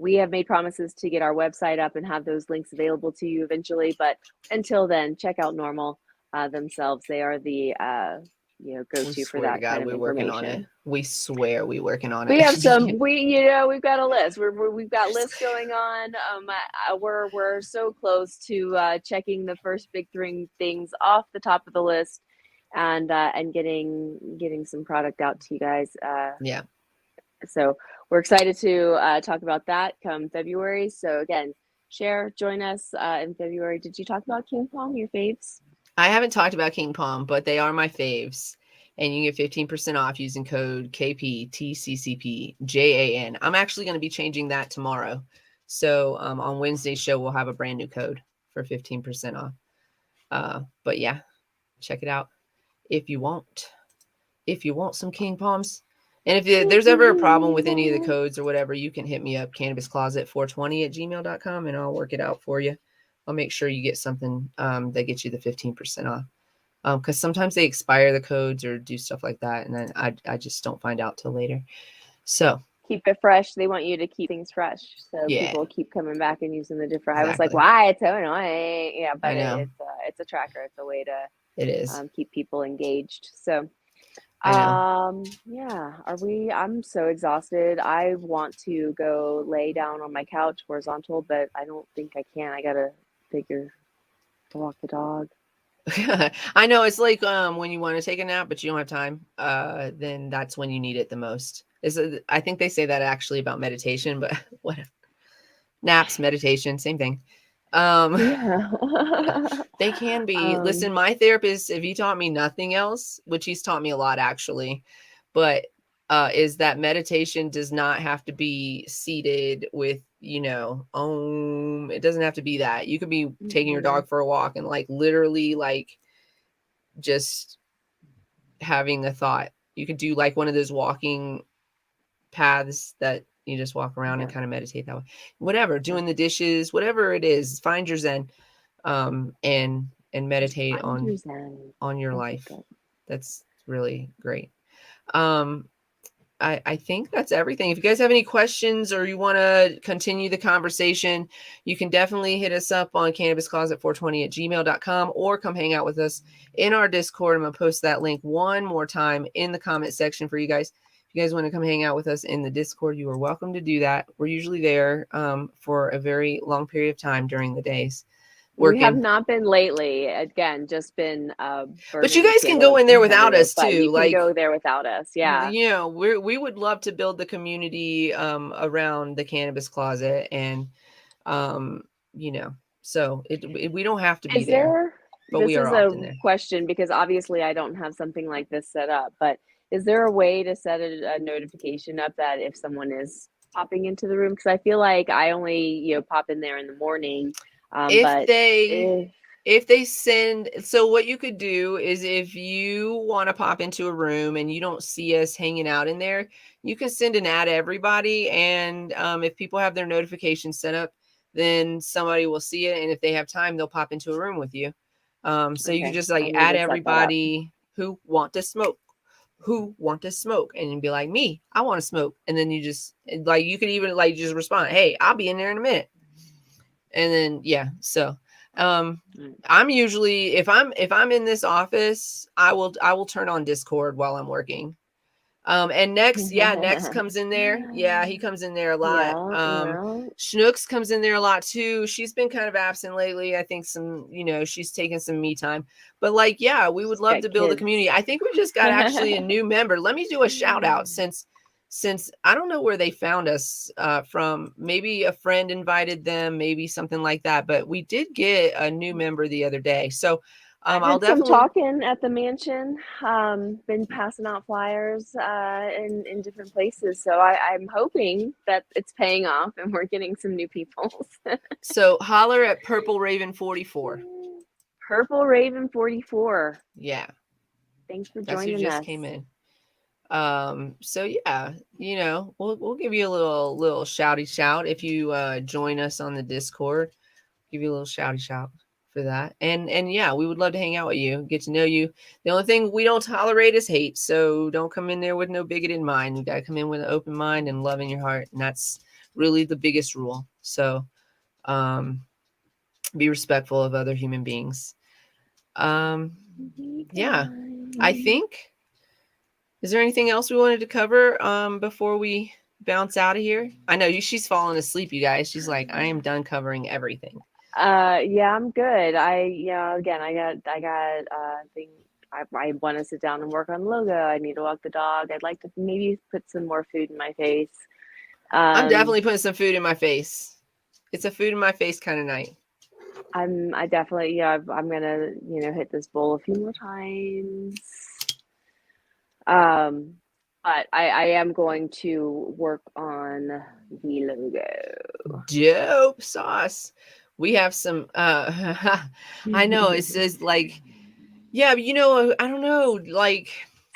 [SPEAKER 2] We have made promises to get our website up and have those links available to you eventually, but until then, check out Normal themselves. They are the go-to for that kind of information.
[SPEAKER 1] Working on it. We swear we're working on it.
[SPEAKER 2] We have we've got a list. We've got lists going on. We're so close to checking the first big three things off the top of the list, and getting some product out to you guys.
[SPEAKER 1] Yeah.
[SPEAKER 2] So we're excited to talk about that come February. So again, join us in February. Did you talk about King Palm, your faves?
[SPEAKER 1] I haven't talked about King Palm, but they are my faves. And you get 15% off using code KPTCCPJAN. I'm actually going to be changing that tomorrow. So on Wednesday's show, we'll have a brand new code for 15% off. But yeah, check it out if you want some King Palms. And if there's ever a problem with any of the codes or whatever, you can hit me up, cannabiscloset420@gmail.com, and I'll work it out for you. I'll make sure you get something that gets you the 15% off. Because sometimes they expire the codes or do stuff like that, and then I just don't find out till later. So
[SPEAKER 2] keep it fresh. They want you to keep things fresh, so people keep coming back and using the different.
[SPEAKER 1] Exactly.
[SPEAKER 2] I was like, why? It's so annoying. Yeah, but it's a tracker. It's a way to keep people engaged. So yeah, I'm so exhausted. I want to go lay down on my couch horizontal, but I don't think I can. I gotta figure to walk the dog.
[SPEAKER 1] I know, it's like when you want to take a nap but you don't have time, then that's when you need it the most. I think they say that actually about meditation, but whatever. Naps, meditation, same thing. They can be. Listen, my therapist, if he taught me nothing else, which he's taught me a lot actually, but is that meditation does not have to be seated with, it doesn't have to be that. You could be taking your dog for a walk and like literally like just having a thought. You could do like one of those walking paths that you just walk around and kind of meditate that way. Whatever, doing the dishes, whatever it is, find your zen, and meditate on your life. That's really great. I think that's everything. If you guys have any questions or you want to continue the conversation, you can definitely hit us up on cannabiscloset420@gmail.com or come hang out with us in our Discord. I'm going to post that link one more time in the comment section for you guys. If you guys want to come hang out with us in the Discord, you are welcome to do that. We're usually there for a very long period of time during the days.
[SPEAKER 2] Working. We have not been lately. Again, just been.
[SPEAKER 1] But you guys can go in there without us too.
[SPEAKER 2] You can go there without us. Yeah.
[SPEAKER 1] We would love to build the community around the Cannabis Closet, and so we don't have to be there. But we are often there.
[SPEAKER 2] Question, because obviously I don't have something like this set up. But is there a way to set a notification up that if someone is popping into the room? Because I feel like I only pop in there in the morning.
[SPEAKER 1] If they send, so what you could do is if you want to pop into a room and you don't see us hanging out in there, you can send an ad to everybody. And if people have their notifications set up, then somebody will see it. And if they have time, they'll pop into a room with you. So you can just like add everybody who want to smoke. And you'd be like, me, I want to smoke. And then you just like, you could even like just respond, hey, I'll be in there in a minute. And then, so I'm usually, if I'm in this office, I will turn on Discord while I'm working. And Next comes in there. Yeah, he comes in there a lot. Schnooks comes in there a lot too. She's been kind of absent lately. I think she's taking some me time. But like, yeah, we would love to build a community. I think we just got actually a new member. Let me do a shout out since since I don't know where they found us from, maybe a friend invited them, maybe something like that. But we did get a new member the other day. So
[SPEAKER 2] I
[SPEAKER 1] I'll
[SPEAKER 2] did some
[SPEAKER 1] definitely
[SPEAKER 2] talking at the mansion, been passing out flyers in different places. So I'm hoping that it's paying off and we're getting some new people.
[SPEAKER 1] So holler at Purple Raven 44.
[SPEAKER 2] Purple Raven 44.
[SPEAKER 1] Yeah.
[SPEAKER 2] Thanks for
[SPEAKER 1] That's who
[SPEAKER 2] joining
[SPEAKER 1] just
[SPEAKER 2] us.
[SPEAKER 1] came in. So yeah, you know, we'll give you a little shouty shout if you join us on the Discord. Give you a little shouty shout for that. And yeah, we would love to hang out with you, get to know you. The only thing we don't tolerate is hate. So don't come in there with no bigoted mind. You gotta come in with an open mind and love in your heart. And that's really the biggest rule. So be respectful of other human beings. Yeah, I think. Is there anything else we wanted to cover before we bounce out of here? I know she's falling asleep, you guys. She's like, I am done covering everything.
[SPEAKER 2] Yeah, I'm good. Again, I got thing. I want to sit down and work on logo. I need to walk the dog. I'd like to maybe put some more food in my face.
[SPEAKER 1] I'm definitely putting some food in my face. It's a food in my face kind of night.
[SPEAKER 2] I definitely, yeah, I'm gonna, hit this bowl a few more times. But I am going to work on the logo.
[SPEAKER 1] Dope sauce. We have some, I know it's just like, yeah, but I don't know, like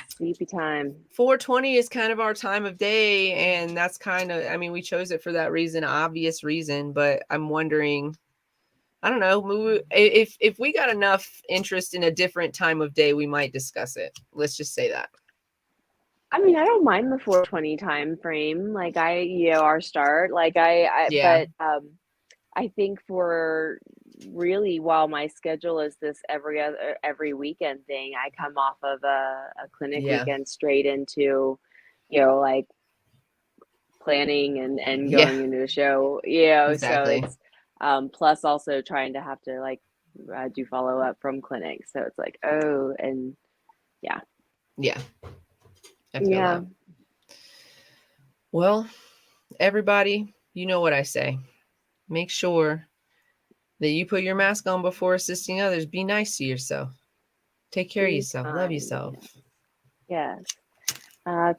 [SPEAKER 2] sleepy time.
[SPEAKER 1] 420 is kind of our time of day. And that's we chose it for that reason, obvious reason, but I'm wondering, I don't know, if we got enough interest in a different time of day, we might discuss it. Let's just say that.
[SPEAKER 2] I mean, I don't mind the 420 time frame. Like our start,
[SPEAKER 1] Yeah.
[SPEAKER 2] But I think for really, while my schedule is this every weekend thing, I come off of a clinic weekend straight into, like planning and going into a show,
[SPEAKER 1] exactly.
[SPEAKER 2] So it's plus also trying to have to like do follow up from clinic. So it's like, oh, and yeah.
[SPEAKER 1] I feel that. Well, everybody, you know what I say. Make sure that you put your mask on before assisting others. Be nice to yourself. Take care of yourself. Love yourself.
[SPEAKER 2] Yes.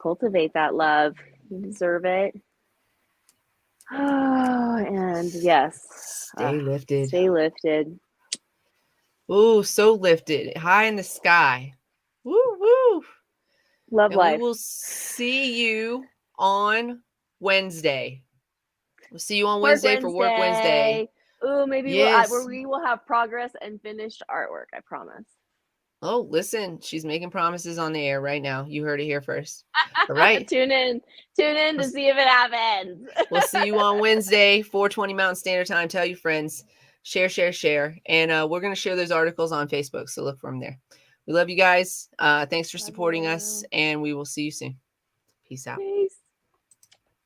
[SPEAKER 2] Cultivate that love. You deserve it. Oh, and yes.
[SPEAKER 1] Stay lifted.
[SPEAKER 2] Stay lifted.
[SPEAKER 1] Ooh, so lifted. High in the sky. Woo, woo.
[SPEAKER 2] Love
[SPEAKER 1] and
[SPEAKER 2] life.
[SPEAKER 1] We will see you on Wednesday. We'll see you on Wednesday for Work Wednesday.
[SPEAKER 2] Ooh, maybe we will have progress and finished artwork. I promise.
[SPEAKER 1] Oh, listen, she's making promises on the air right now. You heard it here first. All right.
[SPEAKER 2] Tune in to see if it happens.
[SPEAKER 1] We'll see you on Wednesday, 4:20 Mountain Standard Time. Tell your friends, share. And we're going to share those articles on Facebook. So look for them there. We love you guys. Thanks for supporting us. And we will see you soon. Peace out.
[SPEAKER 2] Peace.